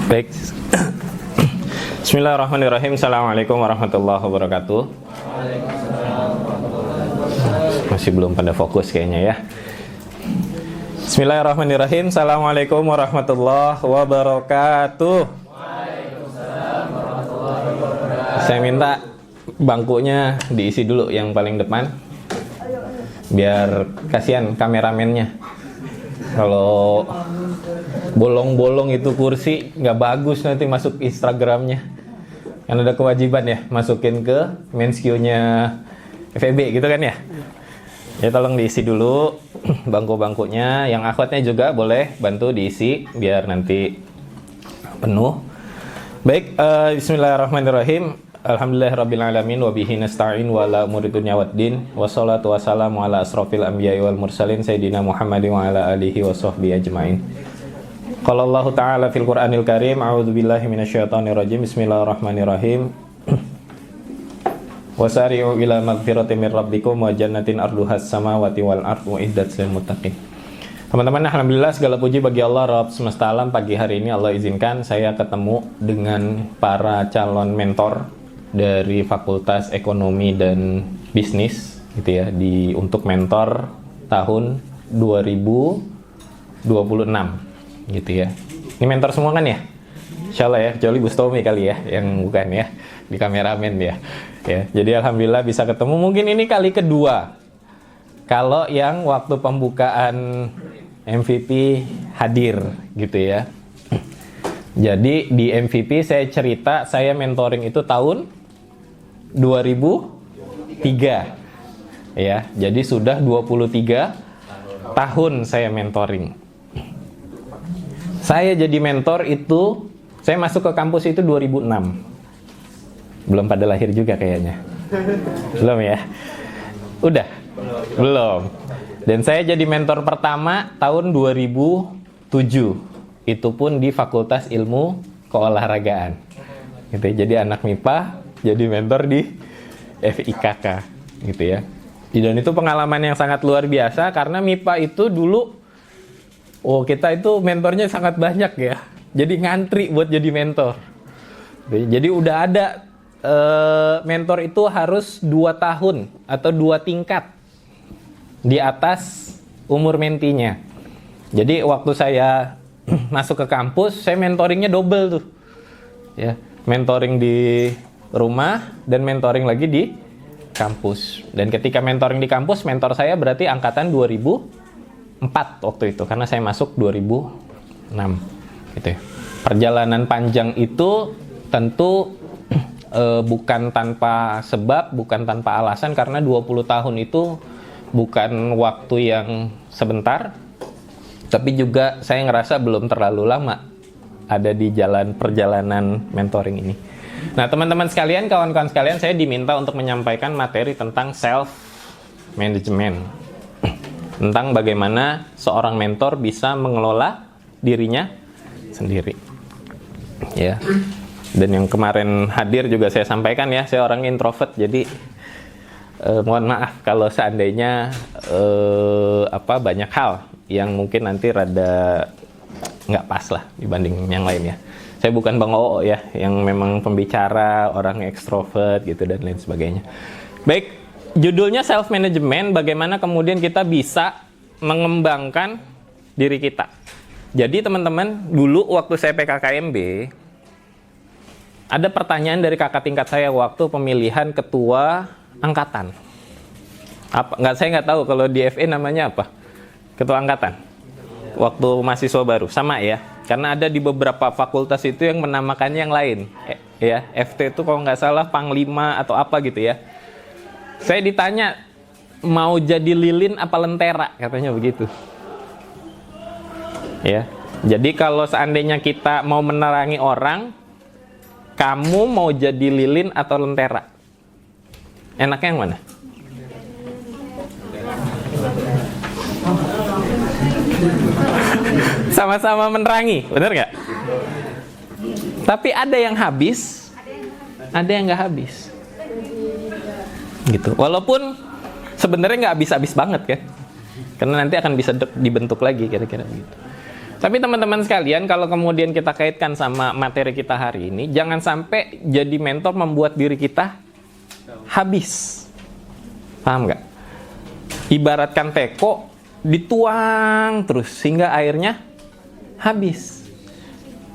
Baik. Bismillahirrahmanirrahim. Assalamualaikum warahmatullahi wabarakatuh. Masih belum pada fokus kayaknya ya. Bismillahirrahmanirrahim. Assalamualaikum warahmatullahi wabarakatuh. Saya minta bangkunya diisi dulu yang paling depan, biar kasihan kameramennya. Kalau bolong-bolong itu kursi nggak bagus nanti masuk Instagramnya. Kan ada kewajiban ya masukin ke men's queue-nya FEB gitu kan ya. Ya tolong diisi dulu bangku-bangkunya. Yang akhwatnya juga boleh bantu diisi biar nanti penuh. Baik, bismillahirrahmanirrahim. Alhamdulillahirrabbilalamin wabihi nasta'in wa ala umuri dunya waddin wassalatu wassalamu ala asrofil anbiya'i wal mursalin sayyidina Muhammadin wa ala alihi wa sahbihi ajma'in. Qala Allah Ta'ala fil Qur'anil Karim, a'udzubillahi minasyaitonir rajim. Bismillahirrahmanirrahim. Wasari'u ila magfiratin min rabbikum wa jannatin arduhas samawati wal ardu uiddat lil muttaqin. Teman-teman, alhamdulillah segala puji bagi Allah Rabb semesta alam. Pagi hari ini Allah izinkan saya ketemu dengan para calon mentor dari Fakultas Ekonomi dan Bisnis gitu ya, untuk mentor tahun 2026 gitu ya. Ini mentor semua kan ya? Insyaallah ya, kecuali Bustomi kali ya yang bukan ya, di kameramen dia. Ya, jadi alhamdulillah bisa ketemu. Mungkin ini kali kedua. Kalau yang waktu pembukaan MVP hadir gitu ya. Jadi di MVP saya cerita saya mentoring itu tahun 2003. Ya, jadi sudah 23 tahun saya mentoring. Saya jadi mentor itu, saya masuk ke kampus itu 2006. Belum pada lahir juga kayaknya. Belum ya? Udah? Belum. Dan saya jadi mentor pertama tahun 2007. Itu pun di Fakultas Ilmu Keolahragaan. Gitu ya. Jadi anak MIPA jadi mentor di FIKK gitu ya. Dan itu pengalaman yang sangat luar biasa karena MIPA itu dulu kita itu mentornya sangat banyak ya. Jadi ngantri buat jadi mentor. Jadi udah ada mentor itu harus 2 tahun atau 2 tingkat di atas umur mentinya. Jadi waktu saya masuk ke kampus, saya mentoringnya double tuh. Ya, mentoring di rumah dan mentoring lagi di kampus. Dan ketika mentoring di kampus, mentor saya berarti angkatan 2004 waktu itu karena saya masuk 2006 gitu ya. Perjalanan panjang itu tentu bukan tanpa sebab, bukan tanpa alasan karena 20 tahun itu bukan waktu yang sebentar, tapi juga saya ngerasa belum terlalu lama ada di perjalanan mentoring ini. Nah, teman-teman sekalian, kawan-kawan sekalian, saya diminta untuk menyampaikan materi tentang self management. Tentang bagaimana seorang mentor bisa mengelola dirinya sendiri. Ya. Dan yang kemarin hadir juga saya sampaikan ya, saya orang introvert, jadi mohon maaf kalau seandainya banyak hal yang mungkin nanti rada nggak pas lah dibanding yang lain ya. Saya bukan Bang Oo ya, yang memang pembicara, orang ekstrovert gitu dan lain sebagainya. Baik, judulnya self management, bagaimana kemudian kita bisa mengembangkan diri kita. Jadi teman-teman, dulu waktu saya PKKMB, ada pertanyaan dari kakak tingkat saya waktu pemilihan ketua angkatan. Saya nggak tahu kalau di FE namanya apa, ketua angkatan. Waktu mahasiswa baru, sama ya. Karena ada di beberapa fakultas itu yang menamakannya yang lain. Ya, FT itu kalau nggak salah panglima atau apa gitu ya. Saya ditanya mau jadi lilin apa lentera, katanya begitu. Ya, jadi kalau seandainya kita mau menerangi orang, kamu mau jadi lilin atau lentera? Enaknya yang mana? Sama-sama menerangi, benar nggak? Tapi ada yang habis, ada yang nggak habis. Gitu. Walaupun sebenarnya nggak habis-habis banget kan, karena nanti akan bisa dibentuk lagi kira-kira begitu. Tapi teman-teman sekalian, kalau kemudian kita kaitkan sama materi kita hari ini, jangan sampai jadi mentor membuat diri kita habis. Paham nggak? Ibaratkan teko, dituang terus sehingga airnya habis.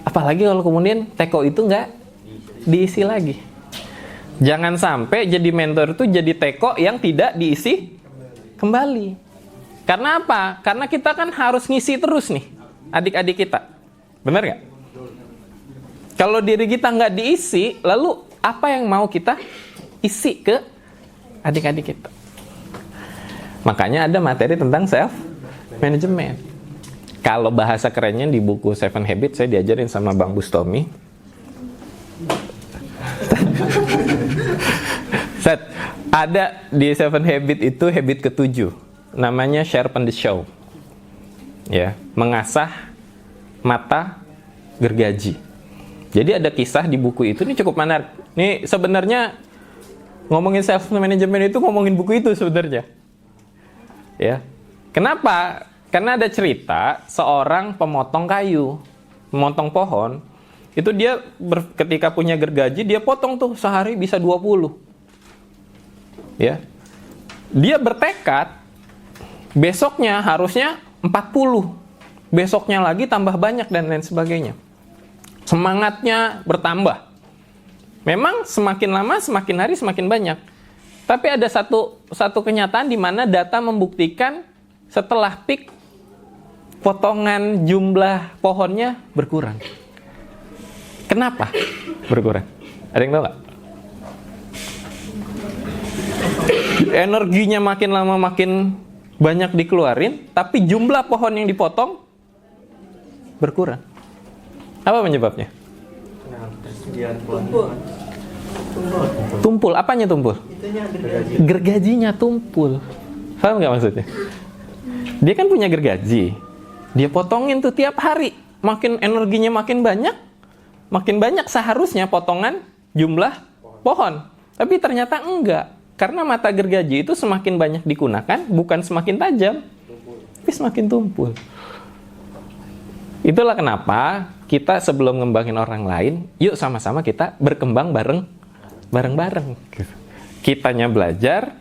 Apalagi kalau kemudian teko itu nggak diisi lagi. Jangan sampai jadi mentor itu jadi teko yang tidak diisi kembali. Karena apa? Karena kita kan harus ngisi terus nih adik-adik kita. Benar nggak? Kalau diri kita nggak diisi, lalu apa yang mau kita isi ke adik-adik kita? Makanya ada materi tentang self management. Kalau bahasa kerennya di buku Seven Habits, saya diajarin sama Bang Bustomi. Set, ada di Seven Habits itu habit ke-7, namanya sharpen the show. Ya, mengasah mata gergaji. Jadi ada kisah di buku itu, ini cukup menarik. Ini sebenarnya ngomongin self management itu ngomongin buku itu sebenarnya. Ya. Kenapa? Karena ada cerita seorang pemotong kayu, memotong pohon. Itu dia ketika punya gergaji, dia potong tuh sehari bisa 20. Ya. Dia bertekad besoknya harusnya 40. Besoknya lagi tambah banyak dan lain sebagainya. Semangatnya bertambah. Memang semakin lama, semakin hari semakin banyak. Tapi ada satu kenyataan di mana data membuktikan setelah peak potongan jumlah pohonnya berkurang. Kenapa berkurang? Ada yang tahu nggak? Energinya makin lama makin banyak dikeluarin, tapi jumlah pohon yang dipotong berkurang. Apa penyebabnya? Tumpul. Apanya tumpul? Gergajinya tumpul. Paham nggak maksudnya? Dia kan punya gergaji. Dia potongin tuh tiap hari. Makin energinya makin banyak seharusnya potongan jumlah pohon. Tapi ternyata enggak. Karena mata gergaji itu semakin banyak digunakan, bukan semakin tajam, tapi semakin tumpul. Itulah kenapa kita sebelum ngembangin orang lain, yuk sama-sama kita berkembang bareng-bareng. Kitanya belajar,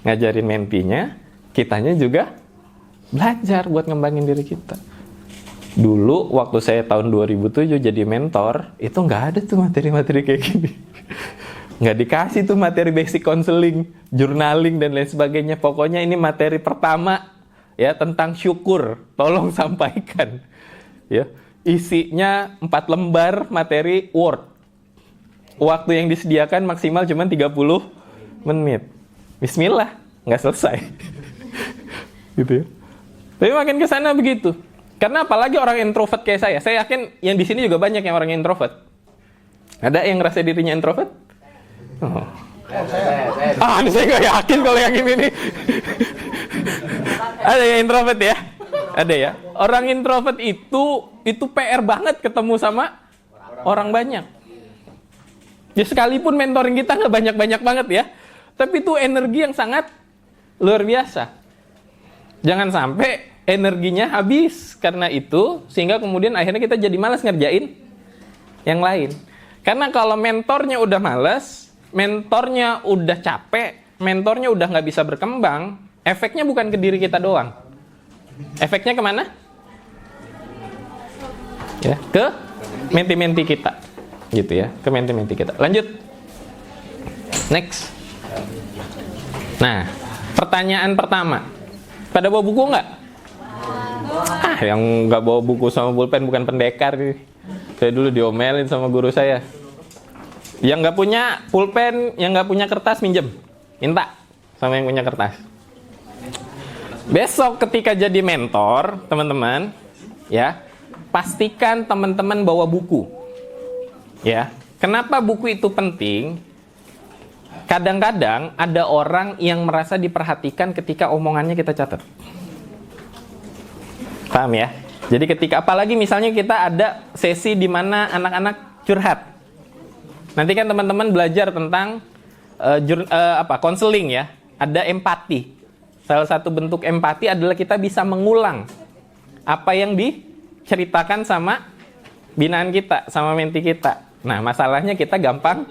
ngajarin mentinya, kitanya juga belajar buat ngembangin diri kita. Dulu waktu saya tahun 2007 jadi mentor, itu nggak ada tuh materi-materi kayak gini. Nggak dikasih tuh materi basic counseling, journaling dan lain sebagainya. Pokoknya ini materi pertama ya tentang syukur. Tolong sampaikan. Ya, isinya 4 lembar materi Word. Waktu yang disediakan maksimal cuma 30 menit. Bismillah, nggak selesai. Gitu ya. Tapi makin ke sana begitu. Karena apalagi orang introvert kayak saya yakin yang di sini juga banyak yang orang introvert. Ada yang ngerasa dirinya introvert? Oh. Saya nggak yakin kalau yang ini nih. Ada yang introvert ya? Ada ya. Orang introvert itu PR banget ketemu sama orang banyak. Ya sekalipun mentoring kita nggak banyak-banyak banget ya, tapi itu energi yang sangat luar biasa. Jangan sampai energinya habis karena itu, sehingga kemudian akhirnya kita jadi malas ngerjain yang lain. Karena kalau mentornya udah malas, mentornya udah capek, mentornya udah nggak bisa berkembang, efeknya bukan ke diri kita doang. Efeknya kemana? Ya, ke menti-menti kita. Gitu ya, ke menti-menti kita. Lanjut. Next. Nah, pertanyaan pertama. Pada bawa buku nggak? Yang nggak bawa buku sama pulpen bukan pendekar. Saya dulu diomelin sama guru saya. Yang nggak punya pulpen, yang nggak punya kertas, minjem. Minta sama yang punya kertas. Besok ketika jadi mentor, teman-teman, ya, pastikan teman-teman bawa buku. Ya, kenapa buku itu penting? Kadang-kadang ada orang yang merasa diperhatikan ketika omongannya kita catat. Paham ya? Jadi ketika, apalagi misalnya kita ada sesi di mana anak-anak curhat. Nanti kan teman-teman belajar tentang konseling ya. Ada empati. Salah satu bentuk empati adalah kita bisa mengulang apa yang ceritakan sama binaan kita, sama menti kita. Nah, masalahnya kita gampang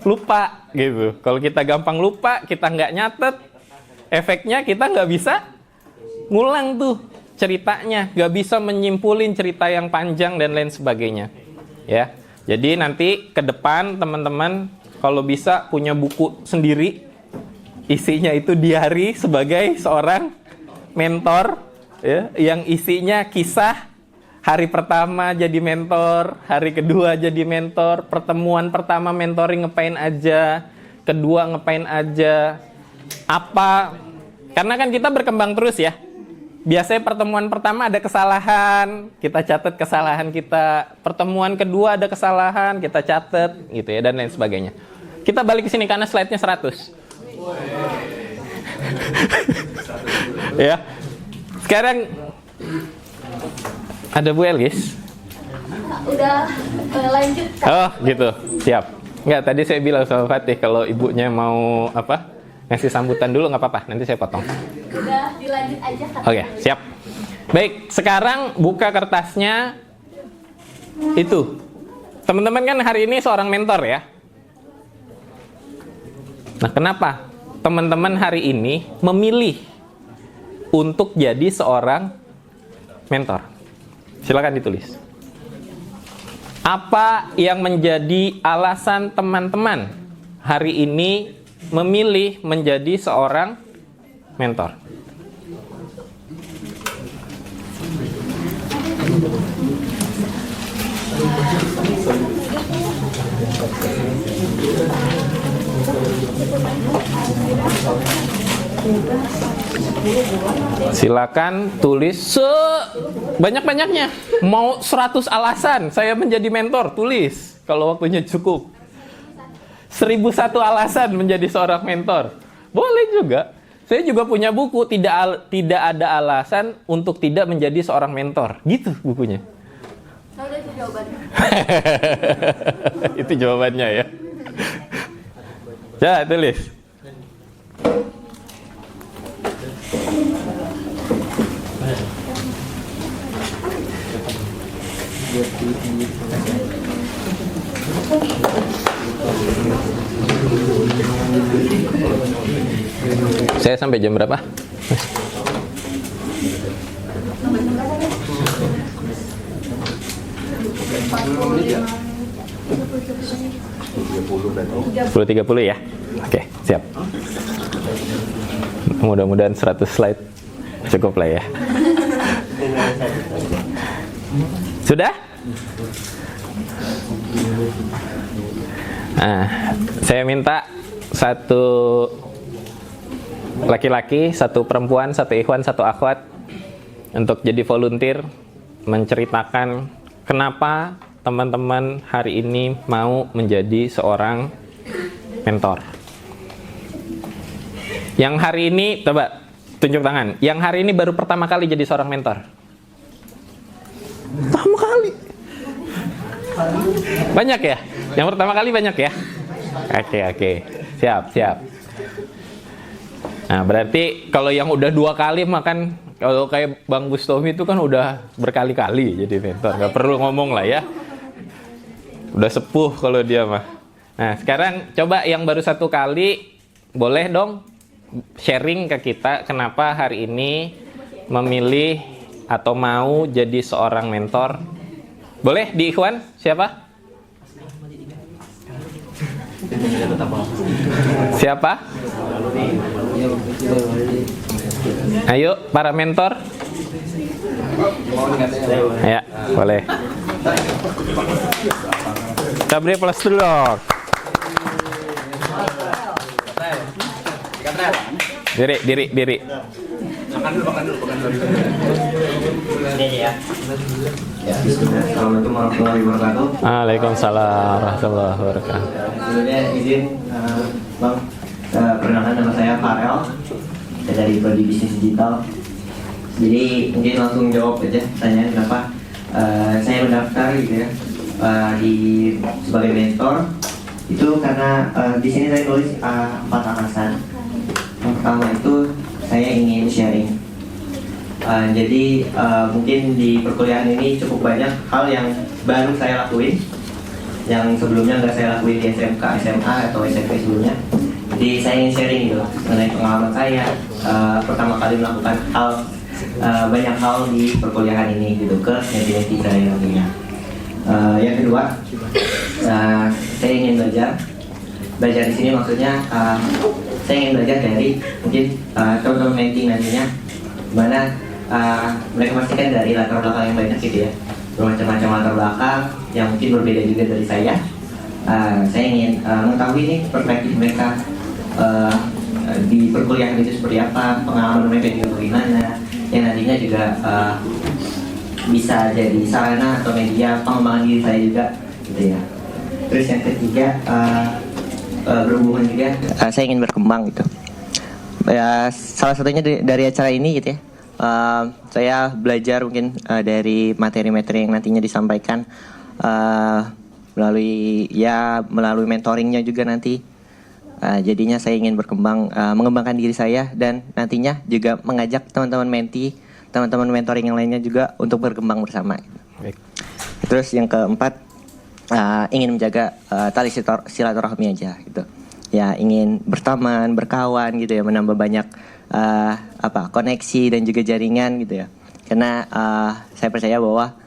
lupa gitu. Kalau kita gampang lupa, kita nggak nyatet, efeknya kita nggak bisa ngulang tuh ceritanya, nggak bisa menyimpulin cerita yang panjang dan lain sebagainya. Ya, jadi nanti ke depan teman-teman kalau bisa punya buku sendiri, isinya itu diary sebagai seorang mentor, ya, yang isinya kisah hari pertama jadi mentor, hari kedua jadi mentor, pertemuan pertama mentoring ngapain aja, kedua ngapain aja, apa, karena kan kita berkembang terus ya. Biasanya pertemuan pertama ada kesalahan, kita catat kesalahan kita. Pertemuan kedua ada kesalahan, kita catat gitu ya, dan lain sebagainya. Kita balik ke sini karena slide-nya 100. Ya. Sekarang ada Bu Elis. Udah lanjut. Oh, gitu. Siap. Enggak, tadi saya bilang sama Fatih kalau ibunya mau apa? Ngasih sambutan dulu nggak apa-apa, nanti saya potong. Udah dilanjut aja kan? Oke, siap. Baik, sekarang buka kertasnya. Itu. Teman-teman kan hari ini seorang mentor ya. Nah, kenapa teman-teman hari ini memilih untuk jadi seorang mentor? Silakan ditulis. Apa yang menjadi alasan teman-teman hari ini memilih menjadi seorang mentor? Silakan tulis sebanyak-banyaknya. Mau 100 alasan saya menjadi mentor, tulis kalau waktunya cukup. 1001 alasan menjadi seorang mentor. Boleh juga. Saya juga punya buku, tidak ada alasan untuk tidak menjadi seorang mentor. Gitu bukunya. Nah, udah itu jawabannya. Itu jawabannya ya. Ya, tulis. Saya sampai jam berapa? Sepuluh 30 ya? Oke, siap. Mudah-mudahan 100 slide cukup lah ya. Sudah? Nah, saya minta satu laki-laki, satu perempuan, satu ikhwan, satu akhwat untuk jadi volunteer menceritakan kenapa teman-teman hari ini mau menjadi seorang mentor. Yang hari ini, coba tunjuk tangan. Yang hari ini baru pertama kali jadi seorang mentor. Pertama kali. Banyak ya? Yang pertama kali banyak ya? Oke. Siap. Nah, berarti kalau yang udah 2 kali makan, kalau kayak Bang Bustomi itu kan udah berkali-kali jadi mentor. Gak perlu ngomong lah ya. Udah sepuh kalau dia mah. Nah, sekarang coba yang baru 1 kali, boleh dong sharing ke kita kenapa hari ini memilih atau mau jadi seorang mentor. Boleh di Ikhwan? Siapa? Siapa? Ayo para mentor. Ya, boleh. Kita beri plus dulu dong. Diri. Makan dulu. Ini aja ya. Assalamualaikum warahmatullahi wabarakatuh. Waalaikumsalam warahmatullahi wabarakatuh. Sebelumnya izin Bang, perkenalkan nama saya Farel. Saya dari Prodi Bisnis Digital. Jadi mungkin langsung jawab aja pertanyaan kenapa saya mendaftar gitu ya sebagai mentor. Itu karena di sini saya tulis 4 alasan. Yang pertama itu saya ingin sharing Jadi mungkin di perkuliahan ini cukup banyak hal yang baru saya lakuin, yang sebelumnya nggak saya lakuin di SMK, SMA atau SMP sebelumnya. Jadi saya ingin sharing gitu mengenai pengalaman saya pertama kali melakukan banyak hal di perkuliahan ini gitu ke menti-menti saya nantinya. Yang kedua, saya ingin belajar di sini maksudnya saya ingin belajar dari mungkin teman-teman menti nantinya, mana mereka pastikan dari latar belakang yang banyak gitu ya, bermacam-macam latar belakang yang mungkin berbeda juga dari saya. Saya ingin mengetahui nih perspektif mereka di perkuliahan itu seperti apa, pengalaman mereka juga bagaimana, yang nantinya juga bisa jadi sarana atau media pengembangan diri saya juga gitu ya. Terus yang ketiga berhubungan juga saya ingin berkembang gitu ya, salah satunya dari acara ini gitu ya. Saya belajar mungkin dari materi-materi yang nantinya disampaikan melalui mentoringnya juga nanti. Jadinya saya ingin berkembang, mengembangkan diri saya, dan nantinya juga mengajak teman-teman menti, teman-teman mentoring yang lainnya juga untuk berkembang bersama. Baik. Terus yang keempat, ingin menjaga tali silaturahmi aja gitu. Ya, ingin berteman, berkawan gitu ya, menambah banyak koneksi dan juga jaringan gitu ya. Karena saya percaya bahwa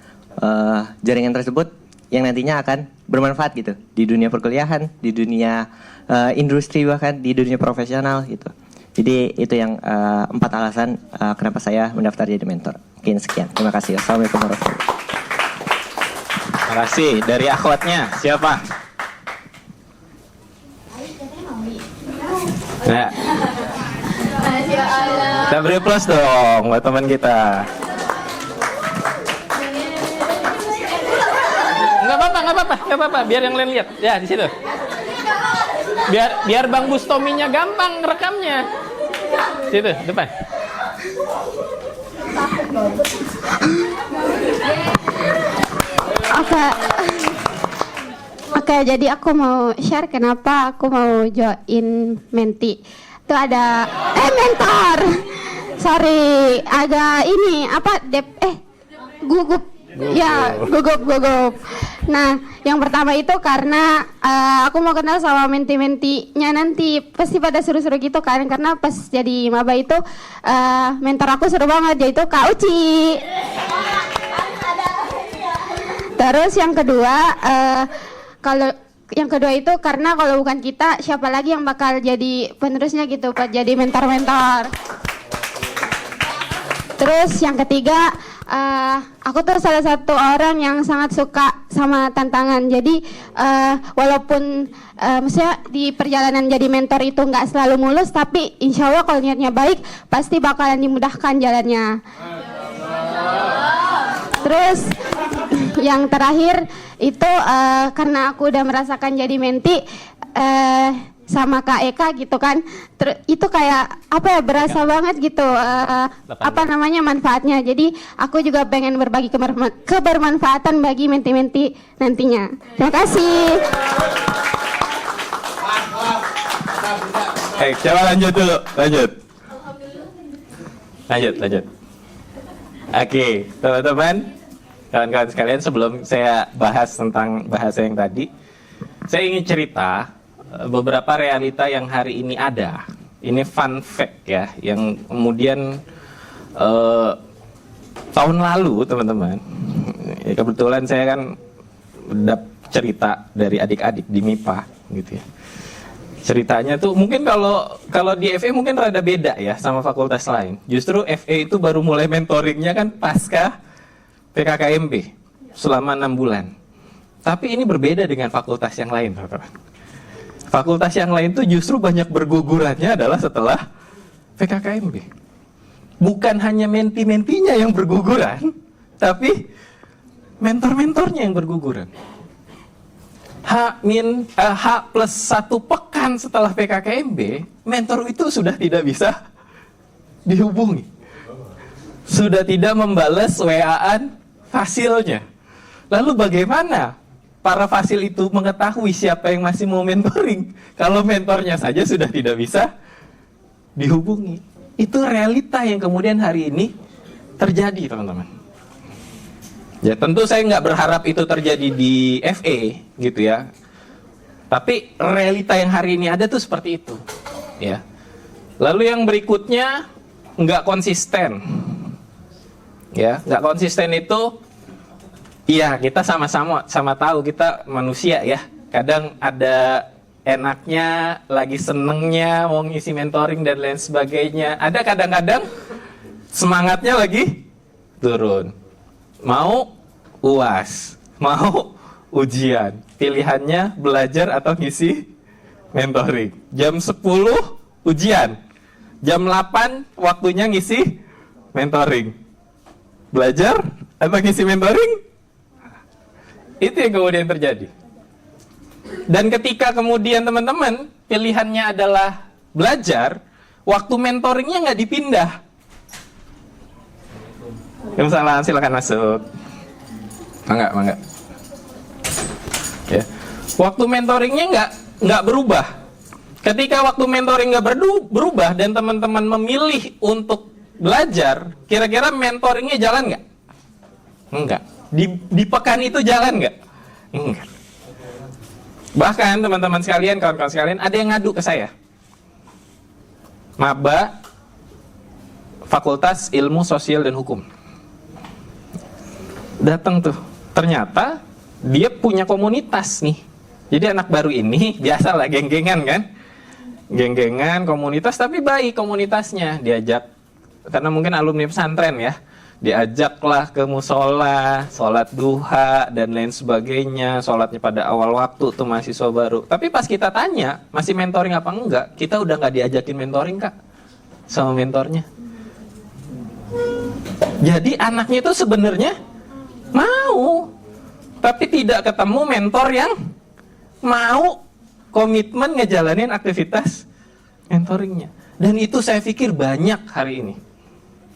jaringan tersebut yang nantinya akan bermanfaat gitu di dunia perkuliahan, di dunia industri, bahkan di dunia profesional gitu. Jadi itu yang 4 alasan kenapa saya mendaftar jadi mentor. Mungkin sekian. Terima kasih. Assalamualaikum warahmatullahi wabarakatuh. Terima kasih. Dari akhwatnya siapa? Nah, Masya Allah. kita beri plus dong buat teman kita. Nggak apa-apa, biar yang lain lihat. Ya, di situ. Biar Bang Bustominya gampang rekamnya. Situ, depan. Oke, jadi aku mau share kenapa aku mau join menti. Itu ada mentor. Sorry, agak ini gugup. Ya, gugup. Nah, yang pertama itu karena aku mau kenal sama menti-mentinya nanti. Pasti pada seru-seru gitu kan. Karena pas jadi maba itu mentor aku seru banget, yaitu Kak Uci. Terus yang kedua, itu karena kalau bukan kita, siapa lagi yang bakal jadi penerusnya gitu, Pak, jadi mentor-mentor. Terus yang ketiga, aku tuh salah satu orang yang sangat suka sama tantangan. Jadi walaupun maksudnya di perjalanan jadi mentor itu nggak selalu mulus, tapi insya Allah kalau niatnya baik pasti bakalan dimudahkan jalannya. Terus yang terakhir itu karena aku udah merasakan jadi menti sama Kak Eka gitu kan, itu kayak berasa banget gitu manfaatnya. Jadi aku juga pengen berbagi kebermanfaatan bagi menti-menti nantinya. Terima kasih. Coba lanjut dulu, lanjut. Oke, teman-teman, kawan-kawan sekalian, sebelum saya bahas tentang bahasa yang tadi, saya ingin cerita beberapa realita yang hari ini ada. Ini fun fact ya, yang kemudian tahun lalu teman-teman, kebetulan saya kan dapat cerita dari adik-adik di MIPA gitu ya. Ceritanya tuh mungkin kalau di FE mungkin rada beda ya sama fakultas lain. Justru FE itu baru mulai mentoringnya kan pasca PKKMB selama 6 bulan. Tapi ini berbeda dengan fakultas yang lain, teman-teman. Fakultas yang lain tuh justru banyak bergugurannya adalah setelah PKKMB. Bukan hanya menti-mentinya yang berguguran, tapi mentor-mentornya yang berguguran. H+1 pekan setelah PKKMB, mentor itu sudah tidak bisa dihubungi. Sudah tidak membalas WA-an fasilnya. Lalu bagaimana para fasil itu mengetahui siapa yang masih mau mentoring kalau mentornya saja sudah tidak bisa dihubungi? Itu realita yang kemudian hari ini terjadi, teman-teman. Ya tentu saya nggak berharap itu terjadi di FE gitu ya. Tapi realita yang hari ini ada tuh seperti itu. Ya. Lalu yang berikutnya nggak konsisten. Ya, nggak konsisten itu, iya kita sama tahu kita manusia ya. Kadang ada enaknya, lagi senengnya mau ngisi mentoring dan lain sebagainya. Ada kadang-kadang semangatnya lagi turun. Mau UAS, mau ujian. Pilihannya belajar atau ngisi mentoring. Jam 10 ujian. Jam 8 waktunya ngisi mentoring. Belajar atau ngisi mentoring? Itu yang kemudian terjadi. Dan ketika kemudian teman-teman pilihannya adalah belajar, waktu mentoringnya nggak dipindah. Salam, silakan masuk. Mangga. Ya. Waktu mentoringnya nggak berubah. Ketika waktu mentoring nggak berubah dan teman-teman memilih untuk belajar, kira-kira mentoringnya jalan nggak? Enggak. Di pekan itu jalan nggak? Enggak. Bahkan teman-teman sekalian, kawan-kawan sekalian, ada yang ngadu ke saya. Maba Fakultas Ilmu Sosial dan Hukum. Datang tuh. Ternyata dia punya komunitas nih. Jadi anak baru ini biasalah geng-gengan kan? Geng-gengan komunitas, tapi baik komunitasnya. Diajak, karena mungkin alumni pesantren ya, diajaklah ke musola, sholat duha dan lain sebagainya. Sholatnya pada awal waktu tuh mahasiswa baru. Tapi pas kita tanya masih mentoring apa enggak, kita udah nggak diajakin mentoring kak sama mentornya. Jadi anaknya itu sebenarnya mau, tapi tidak ketemu mentor yang mau komitmen ngejalanin aktivitas mentoringnya. Dan itu saya pikir banyak hari ini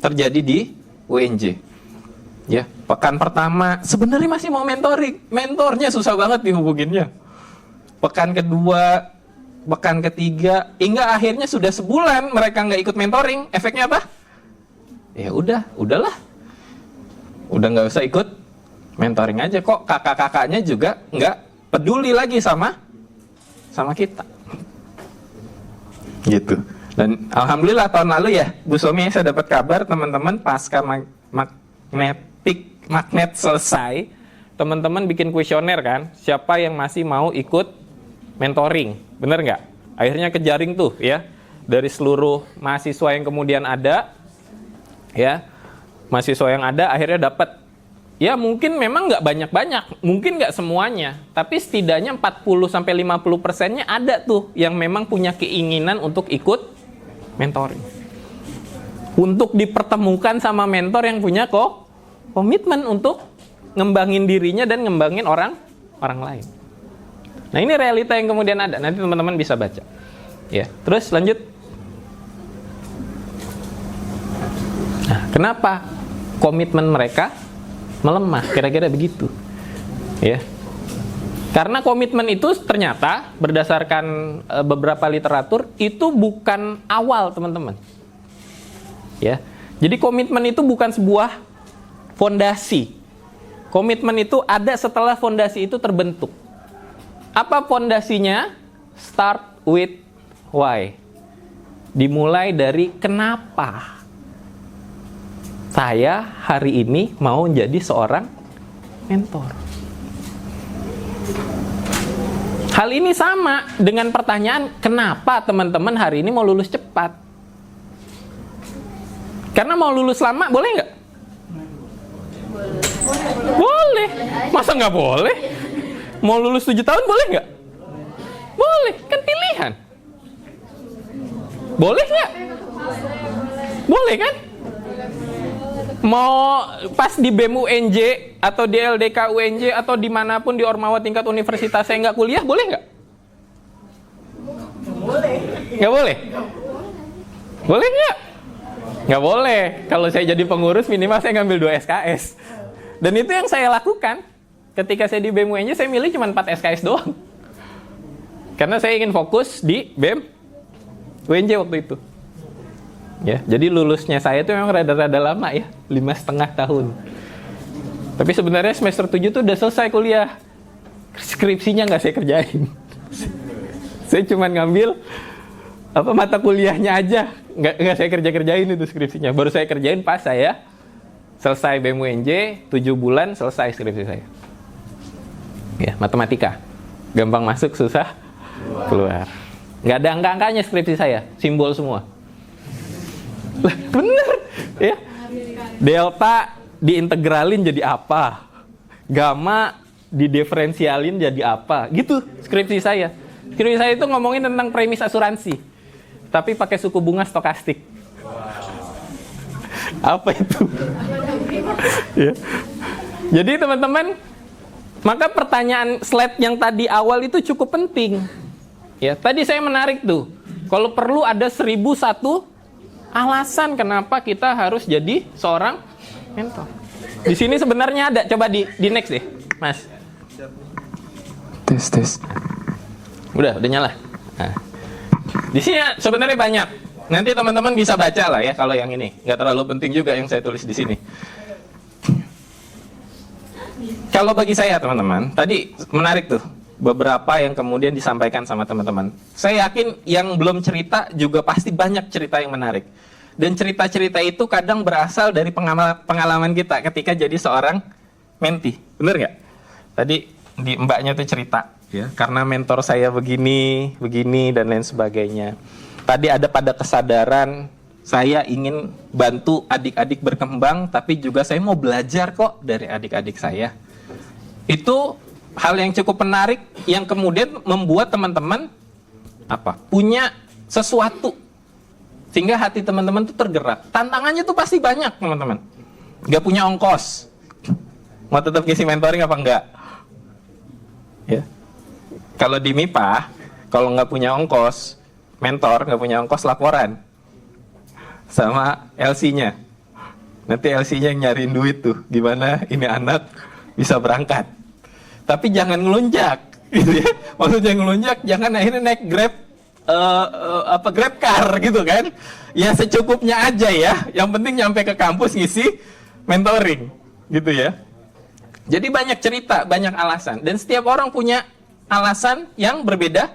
terjadi di UNJ. Ya, pekan pertama sebenarnya masih mau mentoring, mentornya susah banget dihubunginnya. Pekan kedua, pekan ketiga, hingga akhirnya sudah sebulan mereka nggak ikut mentoring. Efeknya apa? Ya udahlah, udah nggak usah ikut mentoring aja. Kok kakak-kakaknya juga nggak peduli lagi sama kita. Gitu. Dan alhamdulillah tahun lalu ya, Bu Somi, saya dapat kabar teman-teman pasca magnet selesai, teman-teman bikin kuesioner kan, siapa yang masih mau ikut mentoring, bener nggak? Akhirnya kejaring tuh ya, dari seluruh mahasiswa yang kemudian ada, ya, mahasiswa yang ada akhirnya dapat. Ya mungkin memang nggak banyak-banyak, mungkin nggak semuanya, tapi setidaknya 40-50%-nya ada tuh yang memang punya keinginan untuk ikut mentoring. Untuk dipertemukan sama mentor yang punya komitmen untuk ngembangin dirinya dan ngembangin orang lain. Nah ini realita yang kemudian ada, nanti teman-teman bisa baca. Ya, terus lanjut. Nah, kenapa komitmen mereka melemah, kira-kira begitu ya, karena komitmen itu ternyata berdasarkan beberapa literatur itu bukan awal teman-teman ya. Jadi komitmen itu bukan sebuah fondasi, komitmen itu ada setelah fondasi itu terbentuk. Apa fondasinya? Start with why, dimulai dari kenapa saya hari ini mau jadi seorang mentor. Hal ini sama dengan pertanyaan kenapa teman-teman hari ini mau lulus cepat. Karena mau lulus lama boleh nggak? Boleh. Masa nggak boleh? Mau lulus 7 tahun boleh nggak? Boleh, kan pilihan. Boleh nggak? Boleh kan? Mau pas di BEM UNJ atau di LDK UNJ atau dimanapun di Ormawa tingkat universitas saya nggak kuliah, boleh nggak? Boleh. Nggak boleh? Boleh nggak? Nggak boleh. Kalau saya jadi pengurus minimal saya ngambil 2 SKS. Dan itu yang saya lakukan. Ketika saya di BEM UNJ saya milih cuma 4 SKS doang. Karena saya ingin fokus di BEM UNJ waktu itu. Ya, jadi lulusnya saya itu memang rada-rada lama ya, 5,5 tahun. Tapi sebenarnya semester 7 tuh udah selesai kuliah. Skripsinya nggak saya kerjain. Saya cuma ngambil mata kuliahnya aja, nggak saya kerjain itu skripsinya. Baru saya kerjain pas saya selesai BEM-UNJ, 7 bulan selesai skripsi saya. Ya, matematika. Gampang masuk, susah keluar. Nggak ada angka-angkanya skripsi saya, simbol semua. Lah, bener ya. Delta diintegralin jadi apa? Gamma didiferensialin jadi apa? Gitu skripsi saya. Skripsi saya itu ngomongin tentang premis asuransi, tapi pakai suku bunga stokastik. Apa itu? Ya. Jadi teman-teman, maka pertanyaan slide yang tadi awal itu cukup penting. Ya, tadi saya menarik tuh. Kalau perlu ada 1001 alasan kenapa kita harus jadi seorang mentor. Di sini sebenarnya ada. Coba di next deh, Mas. Tes. Udah nyala. Nah. Di sini sebenarnya banyak. Nanti teman-teman bisa baca lah ya kalau yang ini. Nggak terlalu penting juga yang saya tulis di sini. Kalau bagi saya teman-teman, tadi menarik tuh beberapa yang kemudian disampaikan sama teman-teman. Saya yakin yang belum cerita juga pasti banyak cerita yang menarik. Dan cerita-cerita itu kadang berasal dari pengalaman kita ketika jadi seorang menti. Bener nggak? Tadi di mbaknya tuh cerita, ya, karena mentor saya begini, dan lain sebagainya. Tadi ada pada kesadaran, saya ingin bantu adik-adik berkembang, tapi juga saya mau belajar kok dari adik-adik saya. Itu hal yang cukup menarik, yang kemudian membuat teman-teman punya sesuatu. Sehingga hati teman-teman tuh tergerak. Tantangannya tuh pasti banyak, teman-teman. Nggak punya ongkos. Mau tetap ngisi mentoring apa enggak? Ya. Kalau di MIPA, kalau nggak punya ongkos, mentor nggak punya ongkos, laporan sama LC-nya. Nanti LC-nya yang nyariin duit tuh. Gimana ini anak bisa berangkat. Tapi jangan ngelunjak. Gitu ya. Maksudnya ngelunjak, jangan akhirnya naik Grab, Grab car gitu kan. Ya secukupnya aja ya. Yang penting nyampe ke kampus ngisi mentoring gitu ya. Jadi banyak cerita, banyak alasan, dan setiap orang punya alasan yang berbeda.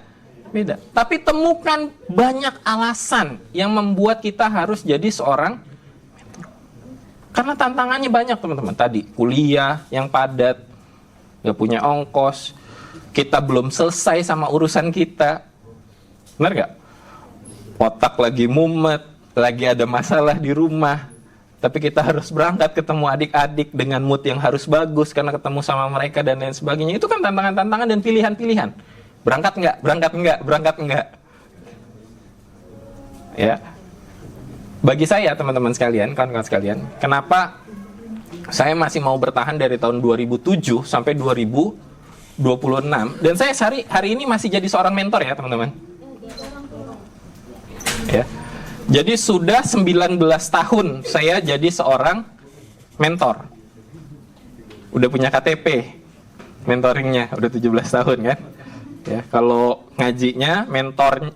Tapi temukan banyak alasan yang membuat kita harus jadi seorang mentor. Karena tantangannya banyak, teman-teman. Tadi kuliah yang padat, nggak punya ongkos, kita belum selesai sama urusan kita. Benar nggak? Otak lagi mumet, lagi ada masalah di rumah, tapi kita harus berangkat ketemu adik-adik dengan mood yang harus bagus karena ketemu sama mereka dan lain sebagainya. Itu kan tantangan-tantangan dan pilihan-pilihan. Berangkat nggak? Ya. Bagi saya, teman-teman sekalian, kawan-kawan sekalian, kenapa saya masih mau bertahan dari tahun 2007 sampai 2026, dan saya hari ini masih jadi seorang mentor ya, teman-teman. Ya. Jadi sudah 19 tahun saya jadi seorang mentor. Udah punya KTP mentoringnya, udah 17 tahun kan. Ya, kalau ngajinya,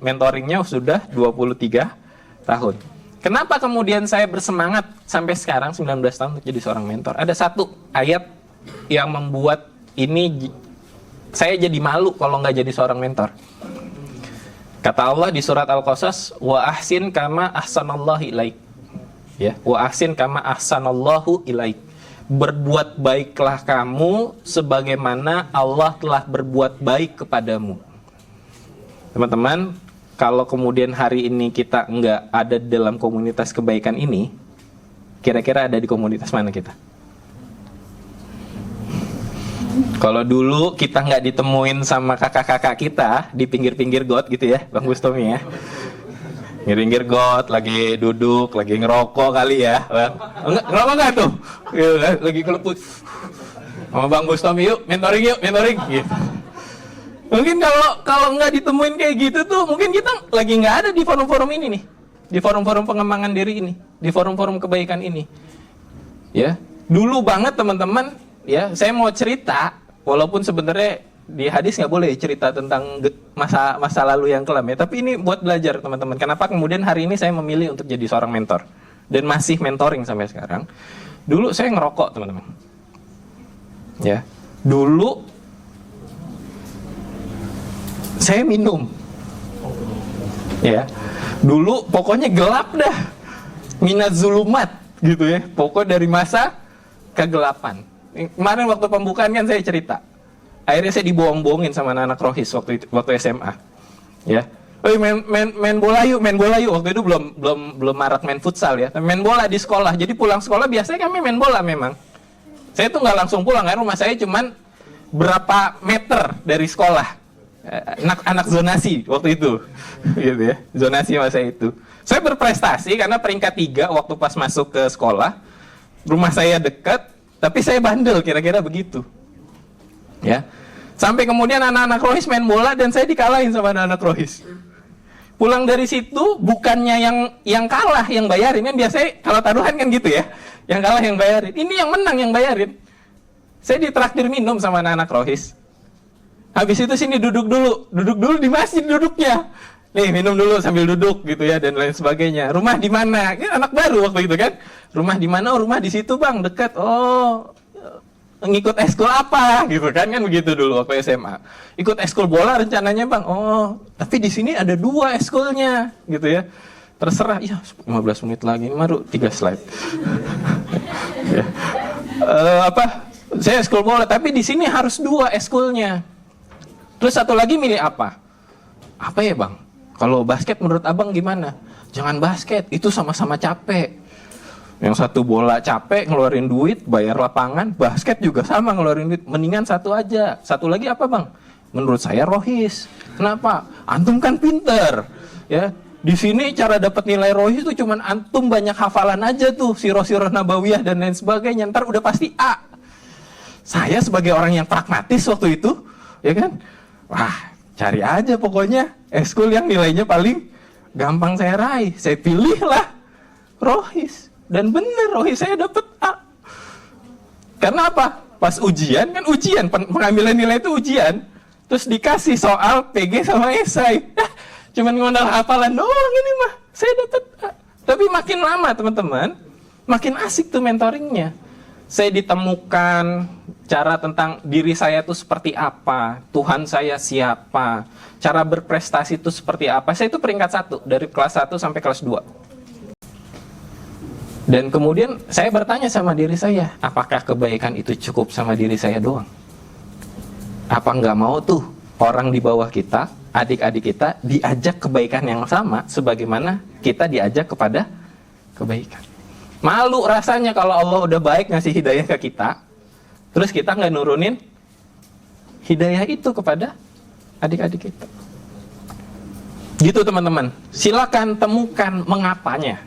mentoringnya sudah 23 tahun. Kenapa kemudian saya bersemangat sampai sekarang 19 tahun untuk jadi seorang mentor? Ada satu ayat yang membuat ini saya jadi malu kalau nggak jadi seorang mentor. Kata Allah di surat Al-Qasas, wa ahsin kama ahsanallahu ilaik. Ya, wa ahsin kama ahsanallahu ilaik. Berbuat baiklah kamu sebagaimana Allah telah berbuat baik kepadamu. Teman-teman, kalau kemudian hari ini kita nggak ada dalam komunitas kebaikan ini, kira-kira ada di komunitas mana kita? Kalau dulu kita nggak ditemuin sama kakak-kakak kita di pinggir-pinggir got gitu ya, Bang Bustomi ya. Pinggir-pinggir got, lagi duduk, lagi ngerokok kali ya. Ngerokok nggak tuh? Lagi keleput. Sama Bang Bustomi, yuk mentoring. Gitu. Mungkin kalau nggak ditemuin kayak gitu tuh, mungkin kita lagi nggak ada di forum-forum ini nih, di forum-forum pengembangan diri ini, di forum-forum kebaikan ini. Ya, dulu banget teman-teman. Ya, saya mau cerita, walaupun sebenarnya di hadis nggak boleh cerita tentang masa lalu yang kelam ya. Tapi ini buat belajar teman-teman. Kenapa kemudian hari ini saya memilih untuk jadi seorang mentor dan masih mentoring sampai sekarang. Dulu saya ngerokok teman-teman. Ya, dulu saya minum. Ya, dulu pokoknya gelap dah. Minaz zulumat gitu ya. Pokoknya dari masa kegelapan. Kemarin waktu pembukaan kan saya cerita. Akhirnya saya dibohong-bohongin sama anak-anak rohis waktu SMA. Ya. Main bola yuk. Waktu itu belum marak main futsal ya. Main bola di sekolah. Jadi pulang sekolah biasanya kami main bola memang. Saya tuh nggak langsung pulang karena rumah saya cuman berapa meter dari sekolah. Anak zonasi waktu itu. Gitu ya. Zonasi masa itu. Saya berprestasi karena peringkat 3 waktu pas masuk ke sekolah. Rumah saya dekat, tapi saya bandel, kira-kira begitu. Ya. Sampai kemudian anak-anak rohis main bola dan saya dikalahin sama anak-anak rohis. Pulang dari situ bukannya yang kalah yang bayarin, kan biasanya kalau taruhan kan gitu ya. Yang kalah yang bayarin. Ini yang menang yang bayarin. Saya ditraktir minum sama anak-anak rohis. Habis itu sini duduk dulu di masjid duduknya. Nih minum dulu sambil duduk gitu ya dan lain sebagainya. Rumah di mana? Kan anak baru waktu itu kan. Rumah di mana? Oh, rumah di situ bang, dekat. Oh, ngikut ekskul apa gitu kan begitu dulu waktu SMA. Ikut ekskul bola rencananya bang. Oh, tapi di sini ada 2 ekskulnya gitu ya. Terserah. Ya 15 menit lagi baru 3 slide. Ya. Saya ekskul bola tapi di sini harus 2 ekskulnya. Terus satu lagi milih apa? Apa ya bang? Kalau basket menurut abang gimana? Jangan basket, itu sama-sama capek. Yang satu bola capek, ngeluarin duit, bayar lapangan. Basket juga sama ngeluarin duit. Mendingan satu aja. Satu lagi apa bang? Menurut saya rohis. Kenapa? Antum kan pinter. Ya, di sini cara dapat nilai rohis itu cuman antum banyak hafalan aja tuh. Sirah-sirah nabawiyah dan lain sebagainya. Ntar udah pasti A. Saya sebagai orang yang pragmatis waktu itu, ya kan? Wah, cari aja pokoknya ekskul yang nilainya paling gampang saya raih. Saya pilihlah rohis. Dan bener rohis saya dapet A. Karena apa? Pas ujian, kan ujian. Pengambilan nilai itu ujian. Terus dikasih soal PG sama esai. Cuman ngondal hafalan doang ini mah. Saya dapet A. Tapi makin lama teman-teman, makin asik tuh mentoringnya. Saya ditemukan cara tentang diri saya itu seperti apa, Tuhan saya siapa, cara berprestasi itu seperti apa. Saya itu peringkat 1 dari kelas 1 sampai kelas 2. Dan kemudian saya bertanya sama diri saya, apakah kebaikan itu cukup sama diri saya doang? Apa nggak mau tuh orang di bawah kita, adik-adik kita diajak kebaikan yang sama sebagaimana kita diajak kepada kebaikan. Malu rasanya kalau Allah udah baik ngasih hidayah ke kita, terus kita nggak nurunin hidayah itu kepada adik-adik kita. Gitu teman-teman. Silakan temukan mengapanya.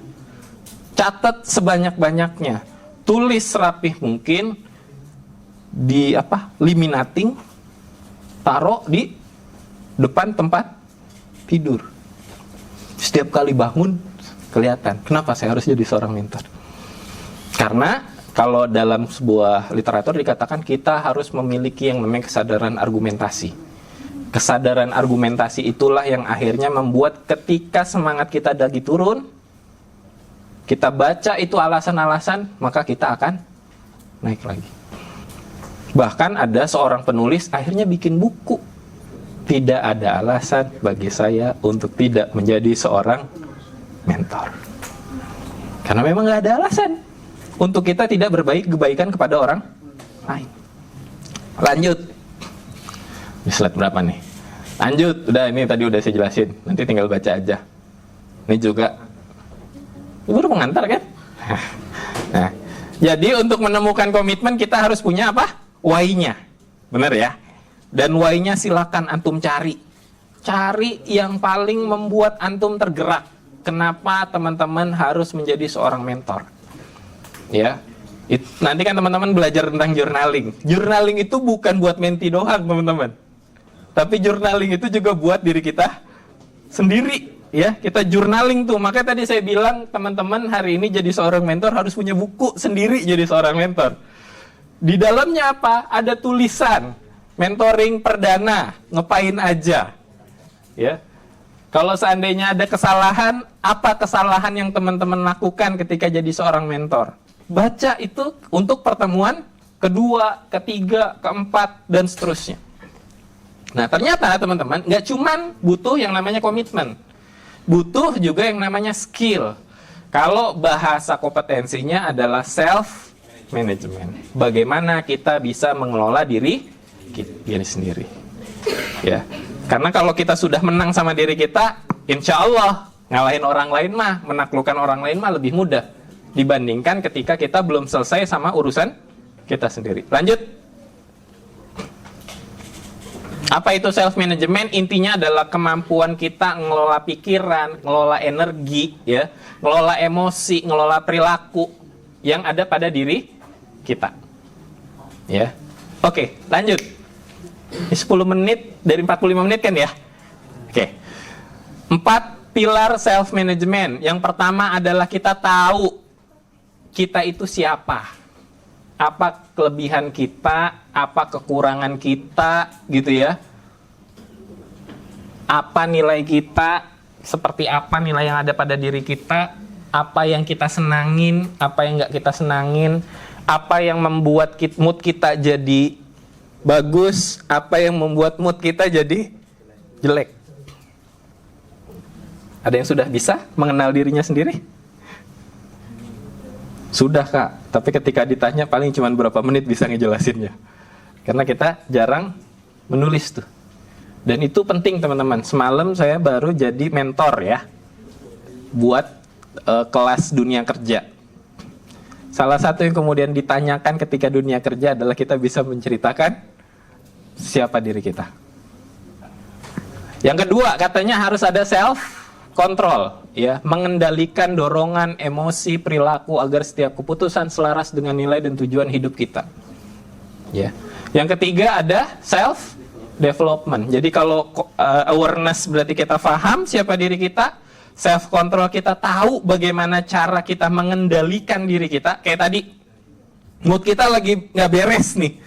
Catat sebanyak-banyaknya. Tulis serapih mungkin di laminating, taruh di depan tempat tidur. Setiap kali bangun kelihatan. Kenapa saya harus jadi seorang mentor? Karena kalau dalam sebuah literatur dikatakan kita harus memiliki yang namanya kesadaran argumentasi. Kesadaran argumentasi itulah yang akhirnya membuat ketika semangat kita lagi turun, kita baca itu alasan-alasan, maka kita akan naik lagi. Bahkan ada seorang penulis akhirnya bikin buku. Tidak ada alasan bagi saya untuk tidak menjadi seorang mentor. Karena memang nggak ada alasan untuk kita tidak kebaikan kepada orang lain. Lanjut. Di slide berapa nih? Lanjut. Udah, ini tadi udah saya jelasin. Nanti tinggal baca aja. Ini juga baru pengantar kan? Nah, jadi untuk menemukan komitmen kita harus punya apa? Why-nya. Benar ya? Dan why-nya silakan antum cari. Cari yang paling membuat antum tergerak. Kenapa teman-teman harus menjadi seorang mentor? Ya, nanti kan teman-teman belajar tentang journaling. Journaling itu bukan buat menti doang, teman-teman. Tapi journaling itu juga buat diri kita sendiri. Ya, kita journaling tuh. Makanya tadi saya bilang teman-teman hari ini jadi seorang mentor harus punya buku sendiri jadi seorang mentor. Di dalamnya apa? Ada tulisan. mentoring perdana, ngapain aja? Ya. Kalau seandainya ada kesalahan, apa kesalahan yang teman-teman lakukan ketika jadi seorang mentor? Baca itu untuk pertemuan kedua, ketiga, keempat, dan seterusnya. Nah, ternyata teman-teman, nggak cuman butuh yang namanya komitmen. Butuh juga yang namanya skill. Kalau bahasa kompetensinya adalah self-management. Bagaimana kita bisa mengelola diri sendiri. Ya. Karena kalau kita sudah menang sama diri kita, insya Allah ngalahin orang lain mah, menaklukkan orang lain mah lebih mudah dibandingkan ketika kita belum selesai sama urusan kita sendiri. Lanjut. Apa itu self-management? Intinya adalah kemampuan kita ngelola pikiran, ngelola energi, ya, ngelola emosi, ngelola perilaku yang ada pada diri kita. Ya. Oke, lanjut. Ini 10 menit dari 45 menit kan ya? Oke. 4 pilar self-management. Yang pertama adalah kita tahu kita itu siapa. Apa kelebihan kita, apa kekurangan kita, gitu ya. Apa nilai kita, seperti apa nilai yang ada pada diri kita, apa yang kita senangin, apa yang nggak kita senangin, apa yang membuat mood kita jadi bagus, apa yang membuat mood kita jadi jelek. Ada yang sudah bisa mengenal dirinya sendiri? Sudah Kak, tapi ketika ditanya paling cuma berapa menit bisa ngejelasinnya. Karena kita jarang menulis tuh. Dan itu penting teman-teman. Semalam saya baru jadi mentor ya, buat kelas dunia kerja. Salah satu yang kemudian ditanyakan ketika dunia kerja adalah kita bisa menceritakan siapa diri kita. Yang kedua katanya harus ada self control, ya, mengendalikan dorongan, emosi, perilaku agar setiap keputusan selaras dengan nilai dan tujuan hidup kita. Ya. Yang ketiga ada self development. Jadi kalau awareness berarti kita paham siapa diri kita, self control kita tahu bagaimana cara kita mengendalikan diri kita. Kayak tadi, mood kita lagi nggak beres nih.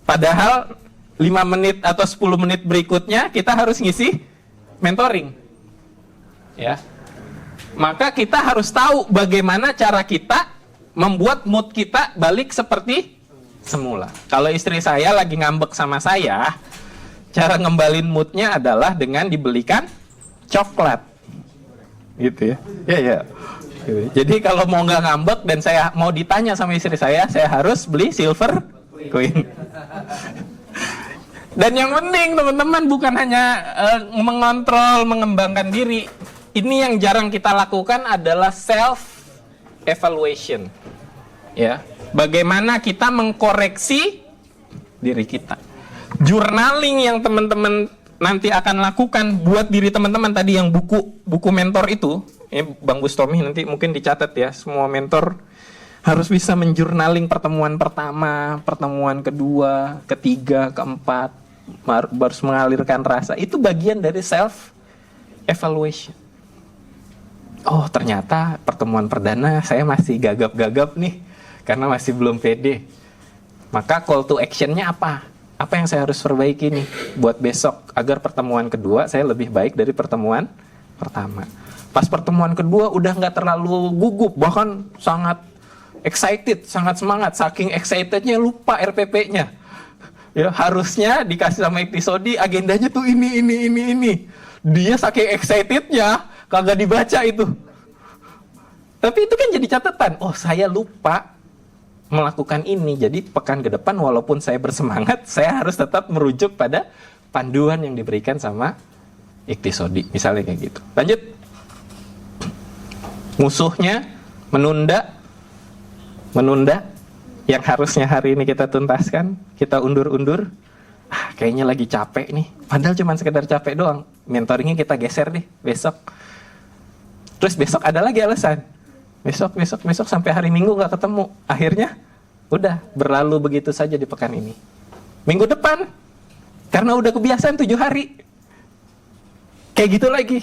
Padahal 5 menit atau 10 menit berikutnya kita harus ngisi mentoring. Ya. Maka kita harus tahu bagaimana cara kita membuat mood kita balik seperti semula. Kalau istri saya lagi ngambek sama saya, cara ngembalin moodnya adalah dengan dibelikan coklat. Gitu ya. Ya. Jadi kalau mau nggak ngambek dan saya mau ditanya sama istri saya harus beli silver coin. Dan yang penting teman-teman bukan hanya mengontrol, mengembangkan diri. Ini yang jarang kita lakukan adalah self evaluation. Ya, bagaimana kita mengkoreksi diri kita. Journaling yang teman-teman nanti akan lakukan buat diri teman-teman tadi yang buku mentor itu, Bang Bustomi nanti mungkin dicatat ya, semua mentor harus bisa menjurnaling pertemuan pertama, pertemuan kedua, ketiga, keempat, harus mengalirkan rasa. Itu bagian dari self evaluation. Oh, ternyata pertemuan perdana saya masih gagap-gagap nih karena masih belum pede. Maka call to action-nya apa? Apa yang saya harus perbaiki nih buat besok agar pertemuan kedua saya lebih baik dari pertemuan pertama. Pas pertemuan kedua udah nggak terlalu gugup, bahkan sangat excited, sangat semangat. Saking excitednya lupa RPP-nya. Ya, harusnya dikasih sama Iktisodi agendanya tuh ini. Dia saking excitednya kagak dibaca itu. Tapi itu kan jadi catatan. Oh, saya lupa melakukan ini. Jadi pekan ke depan walaupun saya bersemangat, saya harus tetap merujuk pada panduan yang diberikan sama Iktisodi. Misalnya kayak gitu. Lanjut. Musuhnya menunda yang harusnya hari ini kita tuntaskan, kita undur-undur. Kayaknya lagi capek nih. Padahal cuma sekedar capek doang. Mentoringnya kita geser nih besok. Terus besok ada lagi alasan. Besok sampai hari Minggu nggak ketemu. Akhirnya udah berlalu begitu saja di pekan ini. Minggu depan karena udah kebiasaan 7 hari. Kayak gitu lagi.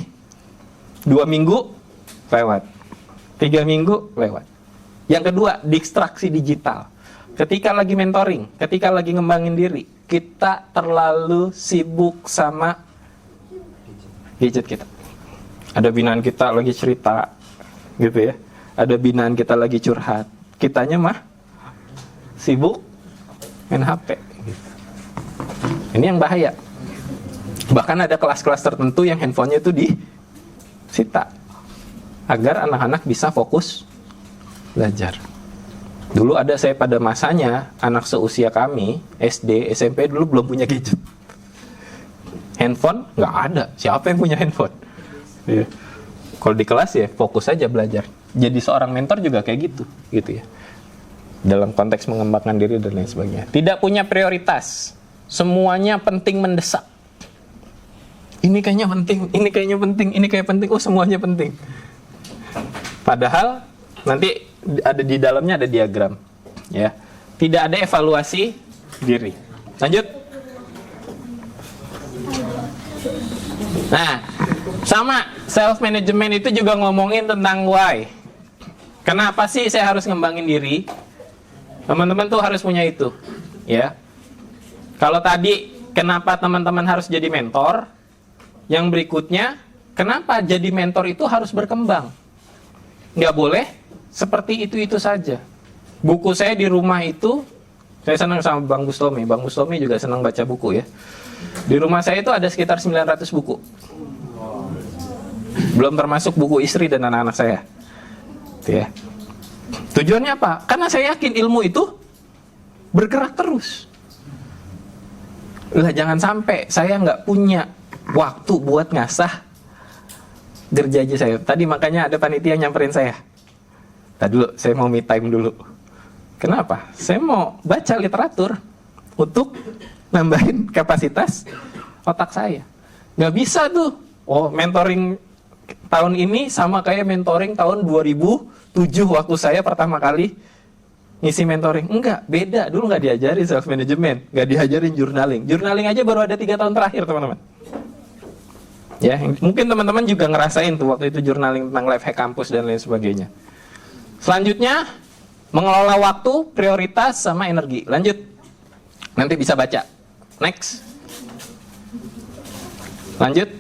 2 minggu lewat. 3 minggu lewat. Yang kedua, distraksi digital. Ketika lagi mentoring, ketika lagi ngembangin diri, kita terlalu sibuk sama gadget kita. Ada binaan kita lagi cerita gitu ya, ada binaan kita lagi curhat, kitanya mah sibuk main HP gitu. Ini yang bahaya. Bahkan ada kelas-kelas tertentu yang handphonenya itu disita agar anak-anak bisa fokus belajar. Dulu ada saya pada masanya, anak seusia kami, SD, SMP dulu belum punya gadget. Handphone nggak ada. Siapa yang punya handphone? Ya. Kalau di kelas ya fokus aja belajar. Jadi seorang mentor juga kayak gitu ya. Dalam konteks mengembangkan diri dan lain sebagainya. Tidak punya prioritas. Semuanya penting mendesak. Ini kayaknya penting, ini kayaknya penting, ini kayak penting. Oh, semuanya penting. Padahal nanti ada di dalamnya ada diagram, ya. Tidak ada evaluasi diri. Lanjut. Nah, sama self management itu juga ngomongin tentang why. Kenapa sih saya harus ngembangin diri? Teman-teman tuh harus punya itu, ya. Kalau tadi kenapa teman-teman harus jadi mentor? Yang berikutnya, kenapa jadi mentor itu harus berkembang? Nggak boleh seperti itu-itu saja. Buku saya di rumah itu, saya senang sama Bang Bustomi. Bang Bustomi juga senang baca buku ya. Di rumah saya itu ada sekitar 900 buku. Belum termasuk buku istri dan anak-anak saya. Ya. Tujuannya apa? Karena saya yakin ilmu itu bergerak terus. Lah jangan sampai saya nggak punya waktu buat ngasah gergaji saya. Tadi makanya ada panitia nyamperin saya. Tadi dulu, saya mau me time dulu. Kenapa? Saya mau baca literatur untuk nambahin kapasitas otak saya. Nggak bisa tuh. Oh, mentoring tahun ini sama kayak mentoring tahun 2007 waktu saya pertama kali ngisi mentoring. Enggak, beda. Dulu nggak diajarin self management, nggak diajarin journaling. Journaling aja baru ada 3 tahun terakhir, teman-teman. Ya, mungkin teman-teman juga ngerasain tuh waktu itu journaling tentang life hack kampus dan lain sebagainya. Selanjutnya, mengelola waktu, prioritas, sama energi. Lanjut. Nanti bisa baca. Next. Lanjut.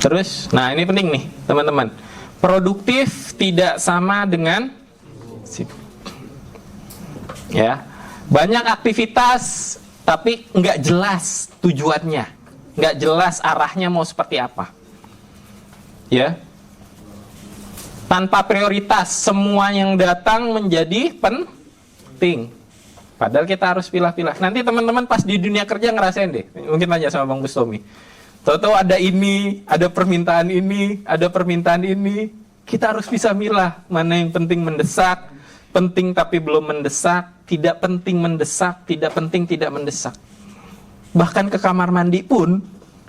Terus, nah ini penting nih, teman-teman. Produktif tidak sama dengan sibuk. Ya. Banyak aktivitas tapi nggak jelas tujuannya. Nggak jelas arahnya mau seperti apa. Ya. Tanpa prioritas, semua yang datang menjadi penting. Padahal kita harus pilah-pilah. Nanti teman-teman pas di dunia kerja ngerasain deh. Mungkin tanya sama Bang Bustomi. Tahu-tahu ada ini, ada permintaan ini, ada permintaan ini. Kita harus bisa milah mana yang penting mendesak, penting tapi belum mendesak, tidak penting mendesak, tidak penting tidak mendesak. Bahkan ke kamar mandi pun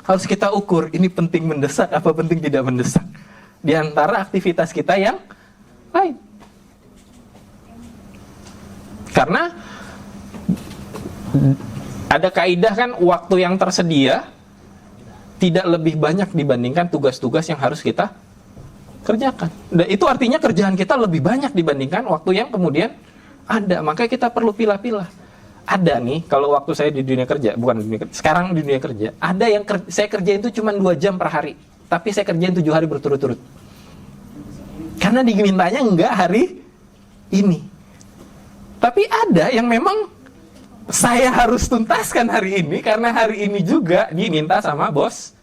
harus kita ukur, ini penting mendesak apa penting tidak mendesak. Di antara aktivitas kita yang lain. Karena ada kaidah kan, waktu yang tersedia tidak lebih banyak dibandingkan tugas-tugas yang harus kita kerjakan. Dan itu artinya kerjaan kita lebih banyak dibandingkan waktu yang kemudian ada. Makanya kita perlu pilah-pilah. Ada nih, kalau waktu saya di dunia kerja, bukan di dunia kerja, sekarang di dunia kerja, ada yang saya kerjain itu cuma 2 jam per hari, tapi saya kerjain 7 hari berturut-turut. Karena dimintanya enggak hari ini. Tapi ada yang memang saya harus tuntaskan hari ini, karena hari ini juga diminta sama bos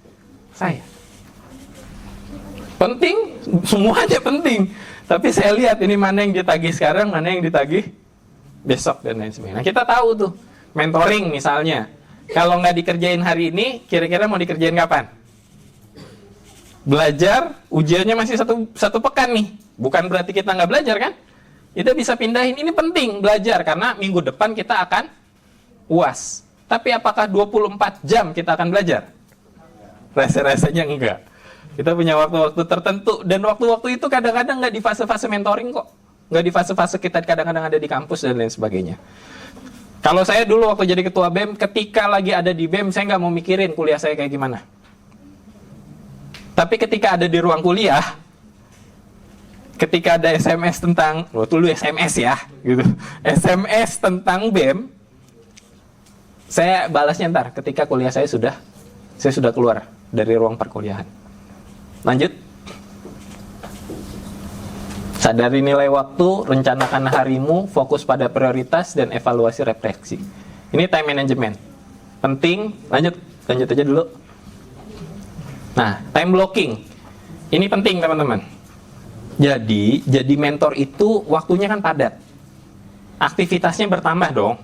saya. Penting, semuanya penting. Tapi saya lihat ini mana yang ditagih sekarang, mana yang ditagih besok dan lain sebagainya. Nah, kita tahu tuh, mentoring misalnya, kalau nggak dikerjain hari ini, kira-kira mau dikerjain kapan? Belajar, ujiannya masih satu pekan nih. Bukan berarti kita nggak belajar kan? Kita bisa pindahin, ini penting belajar, karena minggu depan kita akan UAS. Tapi apakah 24 jam kita akan belajar? Rasa-rasanya enggak. Kita punya waktu-waktu tertentu, dan waktu-waktu itu kadang-kadang nggak di fase-fase mentoring kok. Nggak di fase-fase kita kadang-kadang ada di kampus dan lain sebagainya. Kalau saya dulu waktu jadi ketua BEM, ketika lagi ada di BEM, saya nggak mau mikirin kuliah saya kayak gimana. Tapi ketika ada di ruang kuliah, ketika ada SMS tentang, dulu SMS ya, gitu, SMS tentang BEM, Saya balasnya ntar ketika kuliah saya sudah keluar dari ruang perkuliahan. Lanjut. Sadari nilai waktu, rencanakan harimu, fokus pada prioritas dan evaluasi refleksi. Ini time management. Penting. Lanjut aja dulu. Nah, time blocking. Ini penting, teman-teman. Jadi mentor itu waktunya kan padat. Aktivitasnya bertambah dong.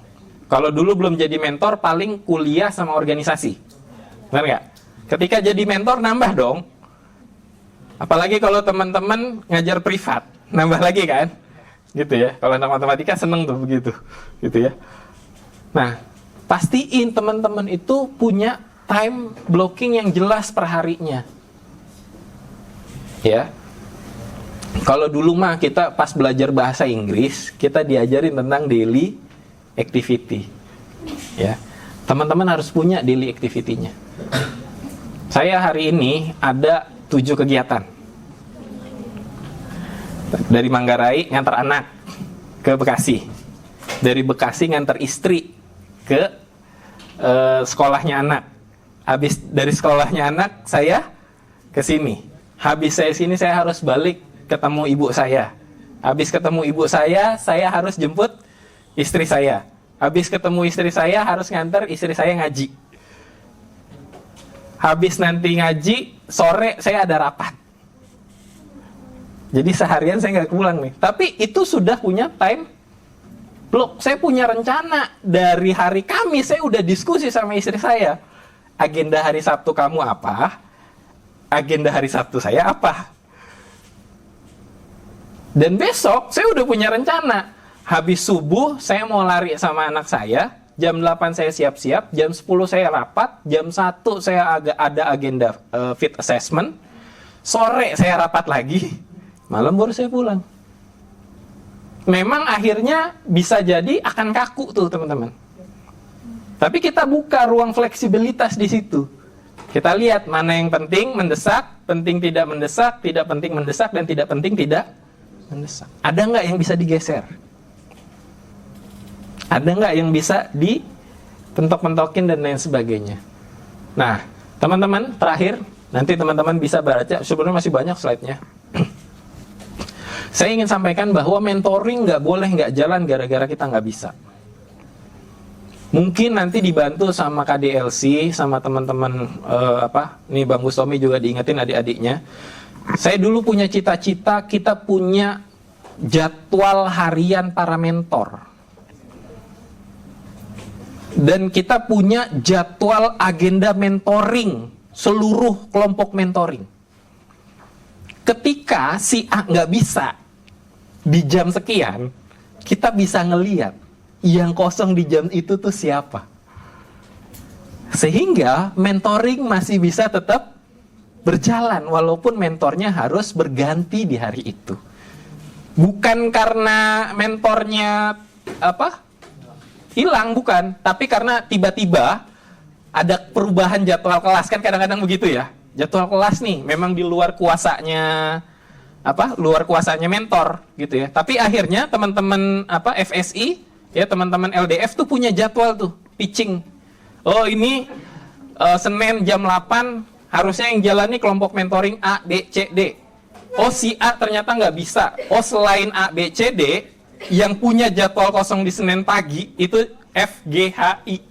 Kalau dulu belum jadi mentor, paling kuliah sama organisasi. Benar nggak? Ketika jadi mentor, nambah dong. Apalagi kalau teman-teman ngajar privat, nambah lagi kan? Gitu ya. Kalau anak matematika seneng tuh begitu. Gitu ya. Nah, pastiin teman-teman itu punya time blocking yang jelas per harinya. Ya. Kalau dulu mah kita pas belajar bahasa Inggris, kita diajarin tentang daily activity. Ya. Teman-teman harus punya daily activity-nya. Saya hari ini ada 7 kegiatan. Dari Manggarai ngantar anak ke Bekasi. Dari Bekasi ngantar istri ke sekolahnya anak. Habis dari sekolahnya anak saya ke sini. Habis saya sini saya harus balik ketemu ibu saya. Habis ketemu ibu saya harus jemput istri saya. Habis ketemu istri saya harus ngantar istri saya ngaji. Habis nanti ngaji, sore saya ada rapat. Jadi seharian saya nggak pulang nih. Tapi itu sudah punya time block. Saya punya rencana. Dari hari Kamis saya udah diskusi sama istri saya. Agenda hari Sabtu kamu apa? Agenda hari Sabtu saya apa? Dan besok saya udah punya rencana. Habis subuh saya mau lari sama anak saya. Jam 8 saya siap-siap, jam 10 saya rapat, jam 1 saya ada agenda fit assessment, sore saya rapat lagi, malam baru saya pulang. Memang akhirnya bisa jadi akan kaku tuh teman-teman. Tapi kita buka ruang fleksibilitas di situ. Kita lihat mana yang penting mendesak, penting tidak mendesak, tidak penting mendesak, dan tidak penting tidak mendesak. Ada nggak yang bisa digeser? Ada nggak yang bisa dipentok-pentokin dan lain sebagainya? Nah, teman-teman, terakhir, nanti teman-teman bisa baca, sebenarnya masih banyak slide-nya. Saya ingin sampaikan bahwa mentoring nggak boleh nggak jalan gara-gara kita nggak bisa. Mungkin nanti dibantu sama KDLC, sama teman-teman, nih Bang Bustomi juga diingetin adik-adiknya. Saya dulu punya cita-cita, kita punya jadwal harian para mentor. Dan kita punya jadwal agenda mentoring seluruh kelompok mentoring. Ketika si A nggak bisa di jam sekian, kita bisa ngeliat yang kosong di jam itu tuh siapa. Sehingga mentoring masih bisa tetap berjalan walaupun mentornya harus berganti di hari itu. Bukan karena mentornya hilang, bukan, tapi karena tiba-tiba ada perubahan jadwal kelas, kan kadang-kadang begitu ya. Jadwal kelas nih memang di luar kuasanya mentor gitu ya. Tapi akhirnya teman-teman FSI ya, teman-teman LDF tuh punya jadwal tuh pitching. Oh, ini Senin jam 8 harusnya yang jalani kelompok mentoring A, B, C, D. Oh, si A ternyata nggak bisa. Oh, selain A, B, C, D, yang punya jadwal kosong di Senin pagi itu FGHI.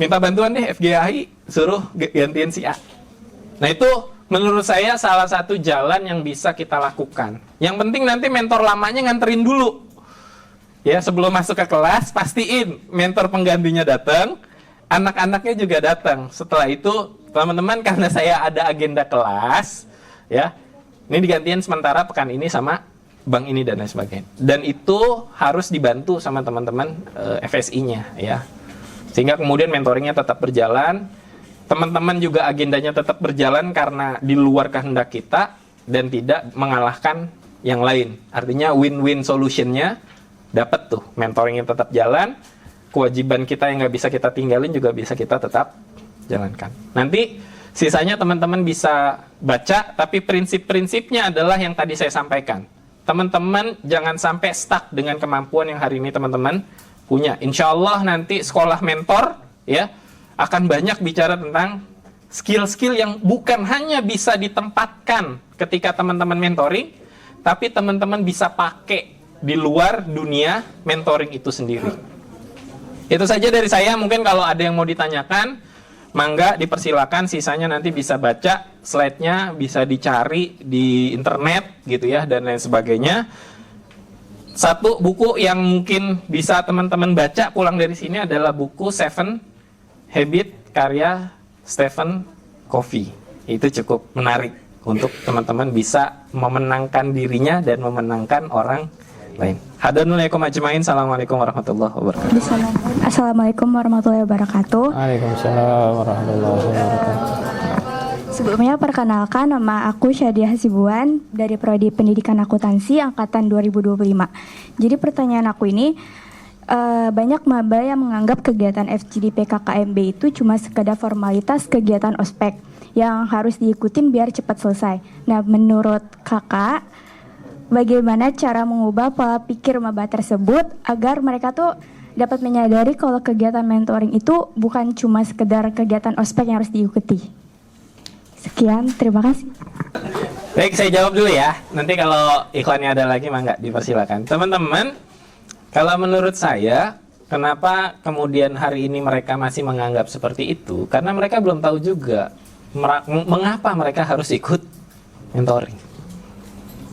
Minta bantuan deh FGHI, suruh gantiin si A. Nah, itu menurut saya salah satu jalan yang bisa kita lakukan. Yang penting nanti mentor lamanya nganterin dulu. Ya, sebelum masuk ke kelas pastiin mentor penggantinya datang, anak-anaknya juga datang. Setelah itu, teman-teman, karena saya ada agenda kelas, ya. Ini digantiin sementara pekan ini sama bank ini dan lain sebagainya. Dan itu harus dibantu sama teman-teman FSI-nya ya. Sehingga kemudian mentoringnya tetap berjalan. Teman-teman juga agendanya tetap berjalan karena di luar kehendak kita dan tidak mengalahkan yang lain. Artinya win-win solution-nya dapat tuh. Mentoringnya tetap jalan. Kewajiban kita yang nggak bisa kita tinggalin juga bisa kita tetap jalankan. Nanti sisanya teman-teman bisa baca, tapi prinsip-prinsipnya adalah yang tadi saya sampaikan. Teman-teman jangan sampai stuck dengan kemampuan yang hari ini teman-teman punya. Insya Allah nanti sekolah mentor ya akan banyak bicara tentang skill-skill yang bukan hanya bisa ditempatkan ketika teman-teman mentoring, tapi teman-teman bisa pakai di luar dunia mentoring itu sendiri. Itu saja dari saya. Mungkin kalau ada yang mau ditanyakan, mangga dipersilakan. Sisanya nanti bisa baca slide-nya, bisa dicari di internet gitu ya, dan lain sebagainya. Satu buku yang mungkin bisa teman-teman baca pulang dari sini adalah buku Seven Habit karya Stephen Covey. Itu cukup menarik untuk teman-teman bisa memenangkan dirinya dan memenangkan orang lain. Hadanulaikum ajmain. Assalamualaikum warahmatullahi wabarakatuh. Assalamualaikum warahmatullahi wabarakatuh. Waalaikumsalam warahmatullahi wabarakatuh. Sebelumnya perkenalkan, nama aku Syadia Hasibuan dari Prodi Pendidikan Akuntansi angkatan 2025. Jadi pertanyaan aku ini, banyak maba yang menganggap kegiatan FGD PKKMB itu cuma sekedar formalitas kegiatan ospek yang harus diikutin biar cepat selesai. Nah, menurut kakak, bagaimana cara mengubah pola pikir maba tersebut agar mereka tuh dapat menyadari kalau kegiatan mentoring itu bukan cuma sekedar kegiatan ospek yang harus diikuti? Sekian, terima kasih. Baik, saya jawab dulu ya. Nanti kalau iklannya ada lagi, mangga dipersilakan. Teman-teman, kalau menurut saya, kenapa kemudian hari ini mereka masih menganggap seperti itu? Karena mereka belum tahu juga mengapa mereka harus ikut mentoring.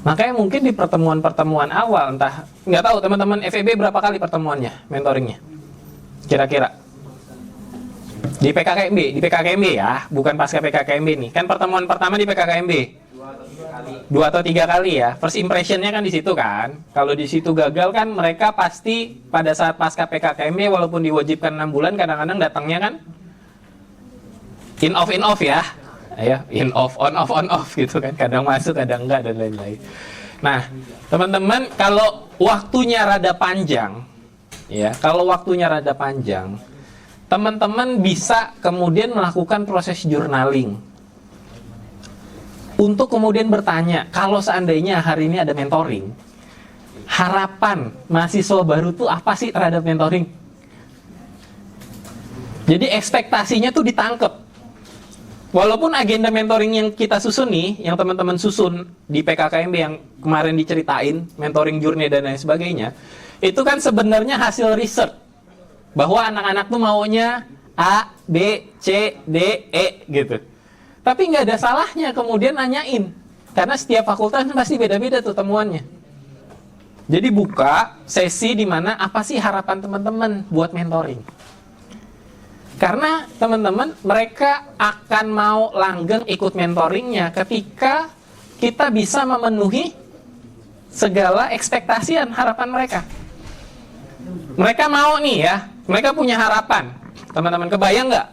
Makanya mungkin di pertemuan-pertemuan awal, entah, nggak tahu teman-teman FEB berapa kali pertemuannya, mentoringnya? Kira-kira? Di PKKMB ya, bukan pasca PKKMB nih. Kan pertemuan pertama di PKKMB 2 atau 3 kali ya. First impressionnya kan di situ kan. Kalau di situ gagal kan mereka pasti pada saat pasca PKKMB walaupun diwajibkan 6 bulan kadang-kadang datangnya kan in off ya. Ya, in off, on off gitu kan. Kadang masuk, kadang enggak dan lain-lain. Nah, teman-teman, kalau waktunya rada panjang ya, teman-teman bisa kemudian melakukan proses journaling untuk kemudian bertanya, kalau seandainya hari ini ada mentoring, harapan mahasiswa baru tuh apa sih terhadap mentoring? Jadi ekspektasinya tuh ditangkep. Walaupun agenda mentoring yang kita susun nih, yang teman-teman susun di PKKMB yang kemarin diceritain, mentoring journey dan lain sebagainya, itu kan sebenarnya hasil riset bahwa anak-anak tuh maunya A, B, C, D, E gitu. Tapi nggak ada salahnya kemudian nanyain, karena setiap fakultas pasti beda-beda tuh temuannya. Jadi buka sesi di mana apa sih harapan teman-teman buat mentoring. Karena teman-teman mereka akan mau langgeng ikut mentoringnya ketika kita bisa memenuhi segala ekspektasi dan harapan mereka. Mereka mau nih ya, mereka punya harapan. Teman-teman kebayang nggak?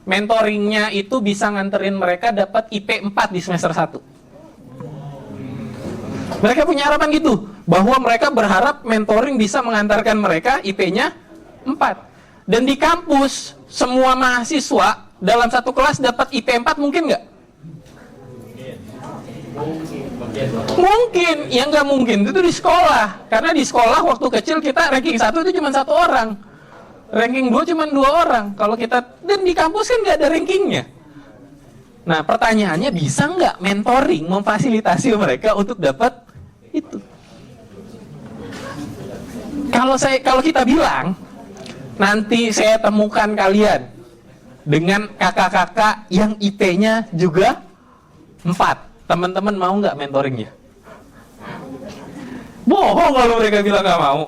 Mentoringnya itu bisa nganterin mereka dapat IP 4 di semester 1. Mereka punya harapan gitu, bahwa mereka berharap mentoring bisa mengantarkan mereka IP-nya 4. Dan di kampus, semua mahasiswa dalam satu kelas dapat IP 4 mungkin nggak? Mungkin, yang nggak mungkin itu di sekolah. Karena di sekolah waktu kecil kita ranking 1 itu cuma 1 orang, ranking 2 cuma 2 orang. Kalau kita, dan di kampus kan nggak ada rankingnya. Nah pertanyaannya, bisa nggak mentoring memfasilitasi mereka untuk dapat itu? Kalau kita bilang, nanti saya temukan kalian dengan kakak-kakak yang IP-nya juga 4. Teman-teman mau nggak mentoringnya? Bohong kalau mereka bilang nggak mau.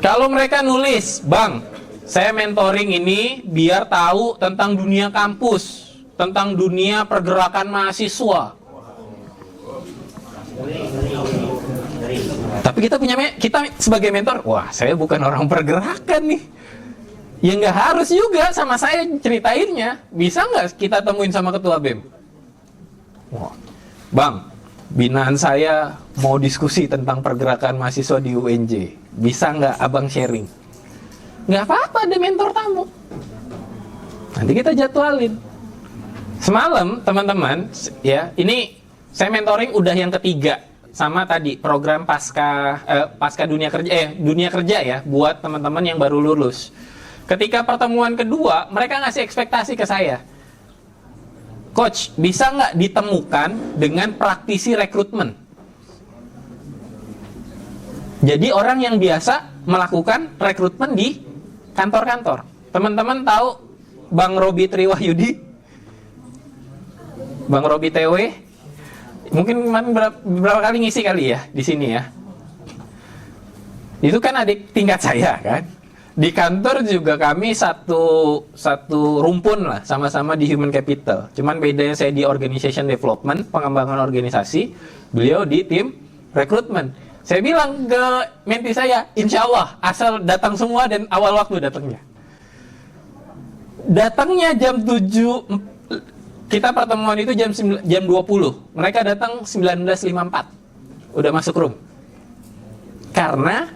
Kalau mereka nulis, Bang, saya mentoring ini biar tahu tentang dunia kampus, tentang dunia pergerakan mahasiswa. Tapi kita sebagai mentor, wah saya bukan orang pergerakan nih. Ya nggak harus juga sama saya ceritainnya. Bisa nggak kita temuin sama ketua BEM? Wah, Bang, binaan saya mau diskusi tentang pergerakan mahasiswa di UNJ. Bisa nggak abang sharing? Nggak apa-apa, ada mentor tamu. Nanti kita jadwalin. Semalam, teman-teman, ya, ini saya mentoring udah yang ketiga sama tadi program pasca dunia kerja ya buat teman-teman yang baru lulus. Ketika pertemuan kedua, mereka ngasih ekspektasi ke saya. Coach, bisa nggak ditemukan dengan praktisi rekrutmen? Jadi orang yang biasa melakukan rekrutmen di kantor-kantor. Teman-teman tahu Bang Robi Triwahyudi? Bang Robi TW? Mungkin berapa kali ngisi kali ya di sini ya. Itu kan adik tingkat saya kan. Di kantor juga kami satu rumpun lah, sama-sama di human capital. Cuman bedanya saya di organization development, pengembangan organisasi, beliau di tim rekrutmen. Saya bilang ke menti saya, insya Allah asal datang semua dan awal waktu datangnya. Datangnya jam 7, kita pertemuan itu jam 20. Mereka datang 19.54. Udah masuk room. Karena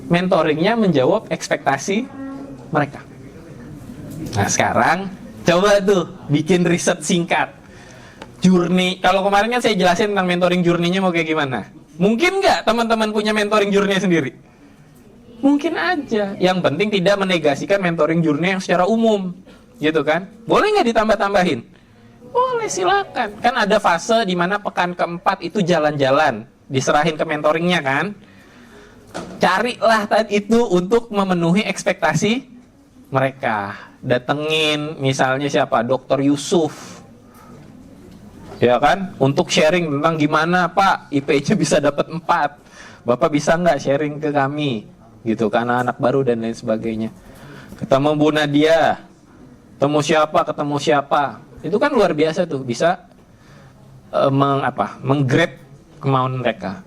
mentoringnya menjawab ekspektasi mereka. Nah sekarang coba tuh bikin riset singkat. Journey, kalau kemarin kan saya jelasin tentang mentoring journey-nya mau kayak gimana. Mungkin nggak teman-teman punya mentoring journey sendiri? Mungkin aja. Yang penting tidak menegasikan mentoring journey yang secara umum, gitu kan? Boleh nggak ditambah-tambahin? Boleh, silakan. Kan ada fase di mana pekan keempat itu jalan-jalan, diserahin ke mentoringnya kan? Carilah tadi itu untuk memenuhi ekspektasi mereka. Datengin misalnya siapa? Dr. Yusuf. Ya kan? Untuk sharing tentang gimana Pak IP-nya bisa dapat 4. Bapak bisa nggak sharing ke kami? Gitu kan, anak baru dan lain sebagainya. Ketemu Bu Nadia. Ketemu siapa? Itu kan luar biasa tuh, bisa menggrab kemauan mereka.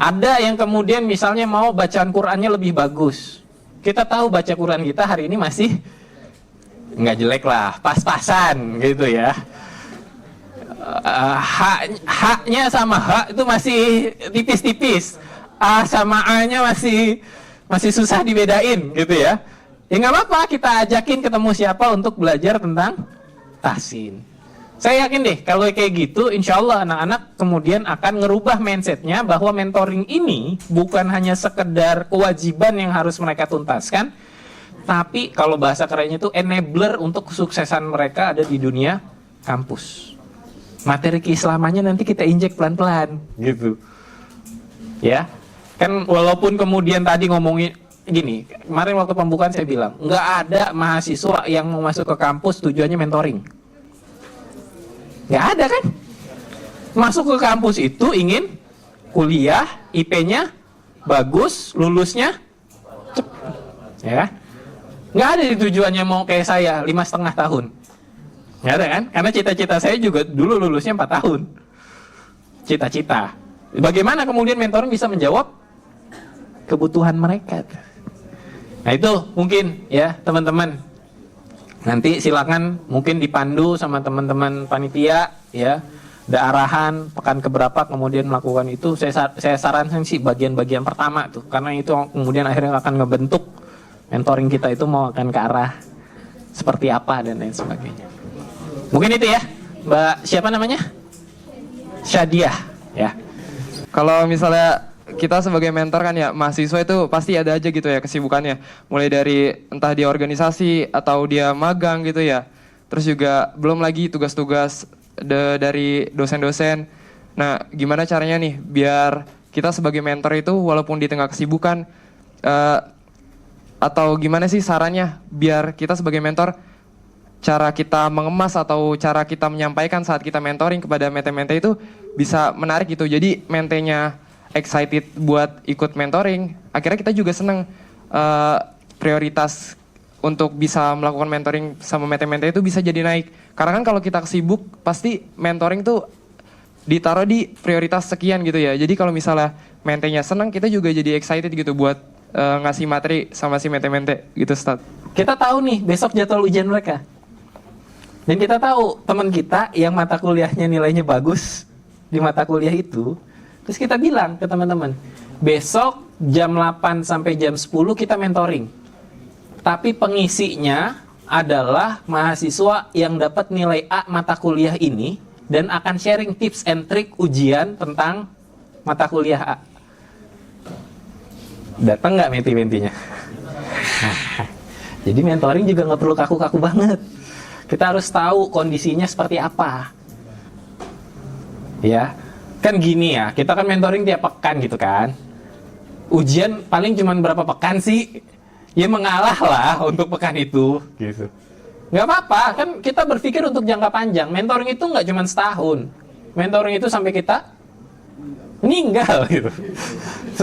Ada yang kemudian misalnya mau bacaan Qurannya lebih bagus. Kita tahu baca Quran kita hari ini masih nggak jelek lah, pas-pasan gitu ya. H-nya sama H itu masih tipis-tipis. A sama A-nya masih susah dibedain gitu ya. Ya nggak apa-apa, kita ajakin ketemu siapa untuk belajar tentang tahsin. Saya yakin deh kalau kayak gitu, insya Allah anak-anak kemudian akan ngerubah mindsetnya bahwa mentoring ini bukan hanya sekedar kewajiban yang harus mereka tuntaskan, tapi kalau bahasa kerennya itu enabler untuk kesuksesan mereka ada di dunia kampus. Materi keislamannya nanti kita injek pelan-pelan gitu. Ya. Kan walaupun kemudian tadi ngomongin gini, kemarin waktu pembukaan saya bilang, nggak ada mahasiswa yang mau masuk ke kampus tujuannya mentoring. Nggak ada kan? Masuk ke kampus itu ingin kuliah, IP-nya bagus, lulusnya cepat. Ya. Nggak ada tujuannya mau kayak saya 5,5 tahun. Nggak ada kan? Karena cita-cita saya juga dulu lulusnya 4 tahun. Cita-cita. Bagaimana kemudian mentoring bisa menjawab kebutuhan mereka? Nah itu mungkin ya teman-teman. Nanti silakan mungkin dipandu sama teman-teman panitia ya. Ada arahan pekan keberapa kemudian melakukan itu. Saya sarankan sih bagian-bagian pertama tuh, karena itu kemudian akhirnya akan ngebentuk mentoring kita itu mau akan ke arah seperti apa dan lain sebagainya. Mungkin itu ya, Mbak siapa namanya? Syadiah ya. Kalau misalnya kita sebagai mentor kan ya, mahasiswa itu pasti ada aja gitu ya kesibukannya. Mulai dari entah dia organisasi atau dia magang gitu ya. Terus juga belum lagi tugas-tugas dari dosen-dosen. Nah gimana caranya nih biar kita sebagai mentor itu walaupun di tengah kesibukan atau gimana sih sarannya biar kita sebagai mentor cara kita mengemas atau cara kita menyampaikan saat kita mentoring kepada mente-mente itu bisa menarik gitu. Jadi mentenya excited buat ikut mentoring. Akhirnya kita juga seneng prioritas untuk bisa melakukan mentoring sama mente-mente itu bisa jadi naik. Karena kan kalau kita sibuk pasti mentoring tuh ditaruh di prioritas sekian gitu ya. Jadi kalau misalnya mentenya seneng kita juga jadi excited gitu buat ngasih materi sama si mente-mente gitu Ustaz. Kita tahu nih besok jadwal ujian mereka. Dan kita tahu teman kita yang mata kuliahnya nilainya bagus di mata kuliah itu, terus kita bilang ke teman-teman, besok jam 8 sampai jam 10 kita mentoring. Tapi pengisinya adalah mahasiswa yang dapat nilai A mata kuliah ini dan akan sharing tips and trick ujian tentang mata kuliah A. Datang nggak menti-mentinya? Jadi mentoring juga nggak perlu kaku-kaku banget. Kita harus tahu kondisinya seperti apa. Ya, kan gini ya, kita kan mentoring tiap pekan gitu kan. Ujian paling cuma berapa pekan sih? Ya mengalah lah untuk pekan itu gitu. Nggak apa-apa, kan kita berpikir untuk jangka panjang. Mentoring itu nggak cuma setahun. Mentoring itu sampai kita meninggal gitu.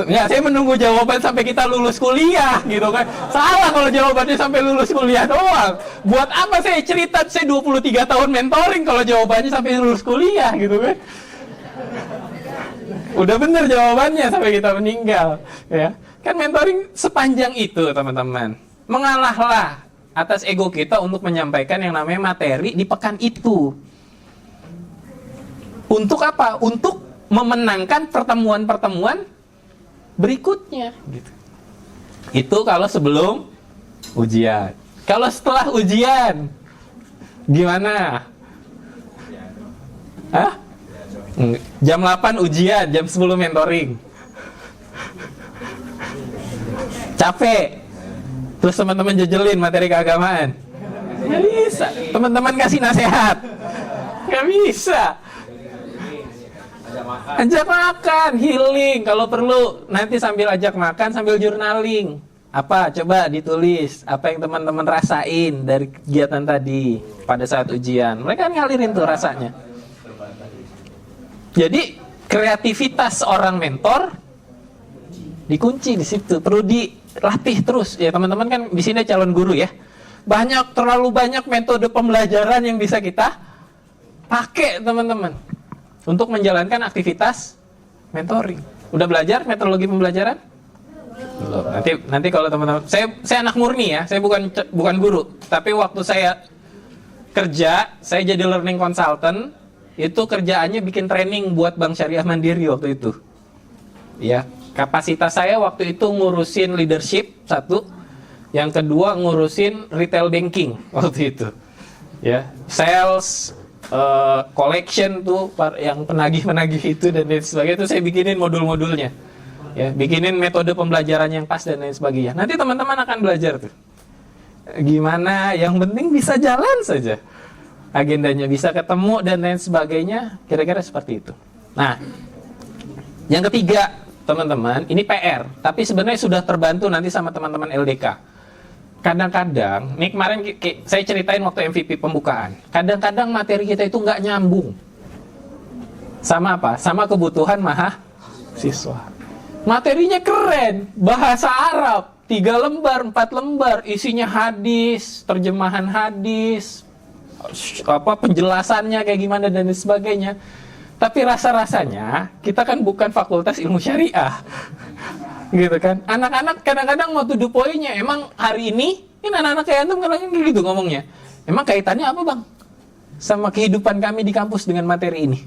Ya, saya menunggu jawaban sampai kita lulus kuliah gitu kan. Salah kalau jawabannya sampai lulus kuliah doang. Buat apa saya cerita saya 23 tahun mentoring kalau jawabannya sampai lulus kuliah gitu kan. Udah bener jawabannya sampai kita meninggal ya. Kan mentoring sepanjang itu teman-teman. Mengalahlah atas ego kita untuk menyampaikan yang namanya materi di pekan itu. Untuk apa? Untuk memenangkan pertemuan-pertemuan berikutnya gitu. Itu kalau sebelum ujian. Kalau setelah ujian gimana? Hah? Jam 8 ujian, jam 10 mentoring. Capek. Terus teman-teman jejelin materi keagamaan. Nggak bisa. Teman-teman kasih nasihat. Nggak bisa. Ajak makan, healing. Kalau perlu nanti sambil ajak makan, sambil journaling. Apa? Coba ditulis. Apa yang teman-teman rasain dari kegiatan tadi pada saat ujian. Mereka ngalirin tuh rasanya. Jadi kreativitas seorang mentor dikunci di situ. Perlu dilatih terus. Ya teman-teman kan di sini calon guru ya. Terlalu banyak metode pembelajaran yang bisa kita pakai teman-teman untuk menjalankan aktivitas mentoring. Udah belajar metodologi pembelajaran? Belum. Nanti kalau teman-teman, saya anak murni ya, saya bukan guru. Tapi waktu saya kerja, saya jadi learning consultant. Itu kerjaannya bikin training buat Bank Syariah Mandiri waktu itu. Ya, kapasitas saya waktu itu ngurusin leadership satu, yang kedua ngurusin retail banking waktu itu. Ya, sales, collection tuh yang penagih-penagih itu dan lain sebagainya, itu saya bikinin modul-modulnya ya, bikinin metode pembelajaran yang pas dan lain sebagainya. Nanti teman-teman akan belajar tuh gimana, yang penting bisa jalan saja, agendanya bisa ketemu dan lain sebagainya, kira-kira seperti itu. Nah, yang ketiga teman-teman, ini PR, tapi sebenarnya sudah terbantu nanti sama teman-teman LDK. Kadang-kadang, nih kemarin saya ceritain waktu MVP pembukaan, kadang-kadang materi kita itu nggak nyambung sama apa? Sama kebutuhan mahasiswa. Materinya keren, bahasa Arab, 3 lembar, 4 lembar, isinya hadis, terjemahan hadis, penjelasannya kayak gimana dan sebagainya. Tapi rasa-rasanya kita kan bukan fakultas ilmu syariah. Gitu kan, anak-anak kadang-kadang mau to the point-nya, emang hari ini anak-anak kayak antum kadang gitu ngomongnya, emang kaitannya apa bang sama kehidupan kami di kampus dengan materi ini,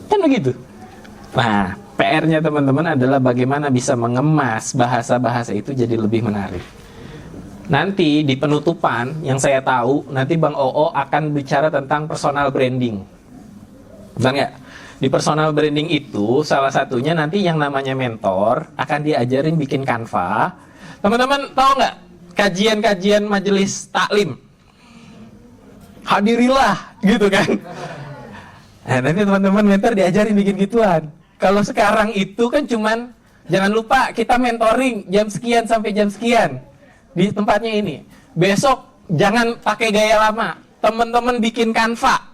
kan begitu. Nah, PR-nya teman-teman adalah bagaimana bisa mengemas bahasa-bahasa itu jadi lebih menarik. Nanti di penutupan yang saya tahu, nanti Bang Oo akan bicara tentang personal branding, benar nggak? Di personal branding itu salah satunya nanti yang namanya mentor akan diajarin bikin Canva. Teman-teman tahu nggak kajian-kajian majelis taklim? Hadirilah gitu kan. Nah, nanti teman-teman mentor diajarin bikin gituan. Kalau sekarang itu kan cuman jangan lupa kita mentoring jam sekian sampai jam sekian di tempatnya ini. Besok jangan pakai gaya lama. Teman-teman bikin Canva.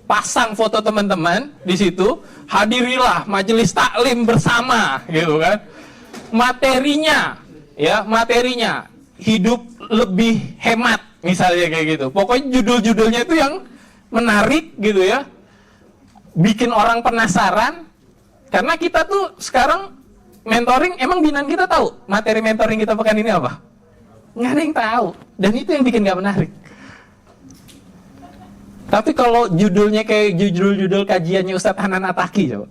Pasang foto teman-teman di situ, hadirilah majelis taklim bersama, gitu kan. Materinya, ya materinya hidup lebih hemat, misalnya kayak gitu. Pokoknya judul-judulnya itu yang menarik, gitu ya. Bikin orang penasaran, karena kita tuh sekarang mentoring, emang binaan kita tahu materi mentoring kita pekan ini apa? Nggak ada yang tahu, dan itu yang bikin nggak menarik. Tapi kalau judulnya kayak judul-judul kajiannya Ustadz Hanan Ataki, coba.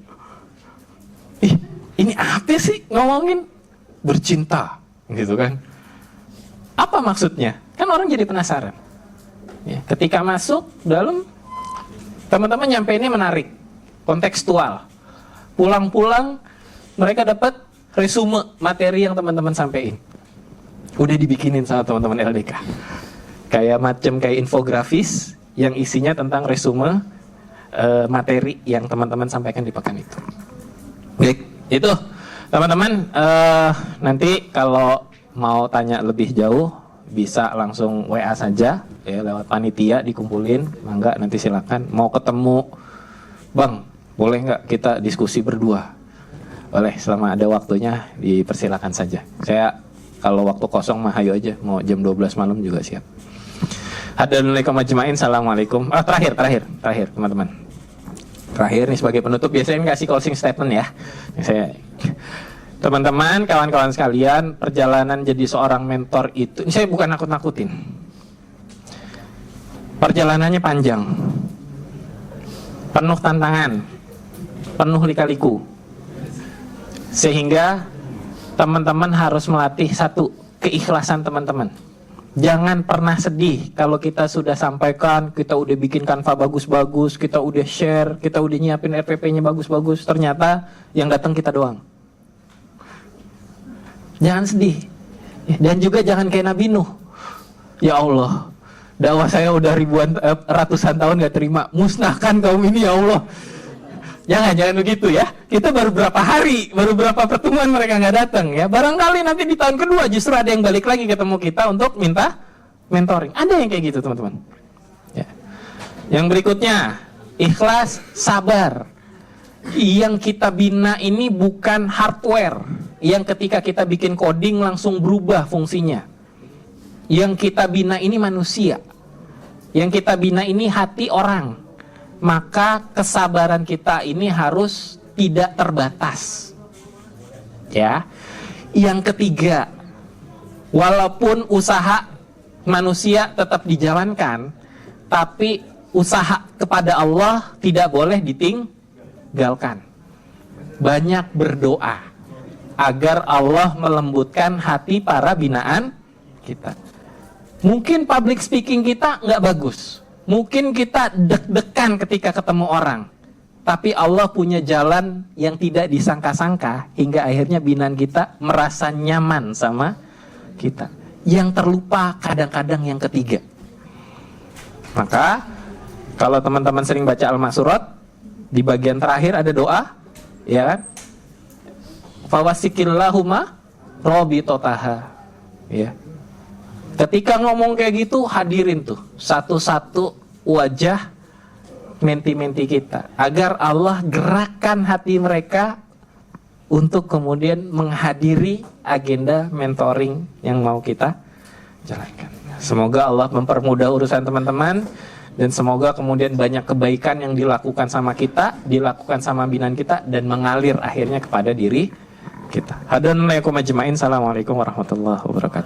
Ini apa sih ngomongin bercinta, gitu kan? Apa maksudnya? Kan orang jadi penasaran. Ya, ketika masuk dalam, teman-teman nyampe ini menarik, kontekstual. pulang-pulang mereka dapat resume materi yang teman-teman sampaikan. Udah dibikinin sama teman-teman LDK. Kayak macam kayak infografis yang isinya tentang resume materi yang teman-teman sampaikan di pekan itu. Baik, itu teman-teman, nanti kalau mau tanya lebih jauh bisa langsung WA saja ya, lewat panitia dikumpulin, mangga nanti silakan. Mau ketemu Bang, boleh nggak kita diskusi berdua? Boleh, selama ada waktunya dipersilakan saja. Saya kalau waktu kosong mah ayo aja, mau jam 12 malam juga siap. Hadanulaikum ajmain, assalamualaikum. Terakhir teman-teman. Terakhir nih sebagai penutup, biasanya kasih closing statement ya. Teman-teman, kawan-kawan sekalian, perjalanan jadi seorang mentor itu, ini saya bukan nakut-nakutin. Perjalanannya panjang, penuh tantangan, penuh lika-liku. Sehingga teman-teman harus melatih satu, keikhlasan teman-teman. Jangan pernah sedih kalau kita sudah sampaikan, kita udah bikin kanva bagus-bagus, kita udah share, kita udah nyiapin RPP-nya bagus-bagus, ternyata yang datang kita doang. Jangan sedih. Dan juga jangan kayak Nabi Nuh. Ya Allah, dakwah saya udah ratusan tahun gak terima, musnahkan kaum ini ya Allah. Jangan begitu ya. Kita baru berapa hari, baru berapa pertemuan mereka nggak datang ya. Barangkali nanti di tahun kedua justru ada yang balik lagi ketemu kita untuk minta mentoring. Ada yang kayak gitu teman-teman. Ya. Yang berikutnya, ikhlas, sabar. Yang kita bina ini bukan hardware yang ketika kita bikin coding langsung berubah fungsinya. Yang kita bina ini manusia. Yang kita bina ini hati orang. Maka kesabaran kita ini harus tidak terbatas. Ya. Yang ketiga, walaupun usaha manusia tetap dijalankan, tapi usaha kepada Allah tidak boleh ditinggalkan. Banyak berdoa agar Allah melembutkan hati para binaan kita. Mungkin public speaking kita nggak bagus. Mungkin kita deg-degan ketika ketemu orang, tapi Allah punya jalan yang tidak disangka-sangka hingga akhirnya binaan kita merasa nyaman sama kita. Yang terlupa kadang-kadang yang ketiga. Maka kalau teman-teman sering baca Al-Ma'surat, di bagian terakhir ada doa, ya kan? Fawasikillahumma robitotaha, ya. Ketika ngomong kayak gitu, hadirin tuh satu-satu wajah menti-menti kita, agar Allah gerakkan hati mereka untuk kemudian menghadiri agenda mentoring yang mau kita jalankan. Semoga Allah mempermudah urusan teman-teman, dan semoga kemudian banyak kebaikan yang dilakukan sama kita, dilakukan sama binaan kita, dan mengalir akhirnya kepada diri kita. Hadanulaikum ajmain, assalamualaikum warahmatullahi wabarakatuh.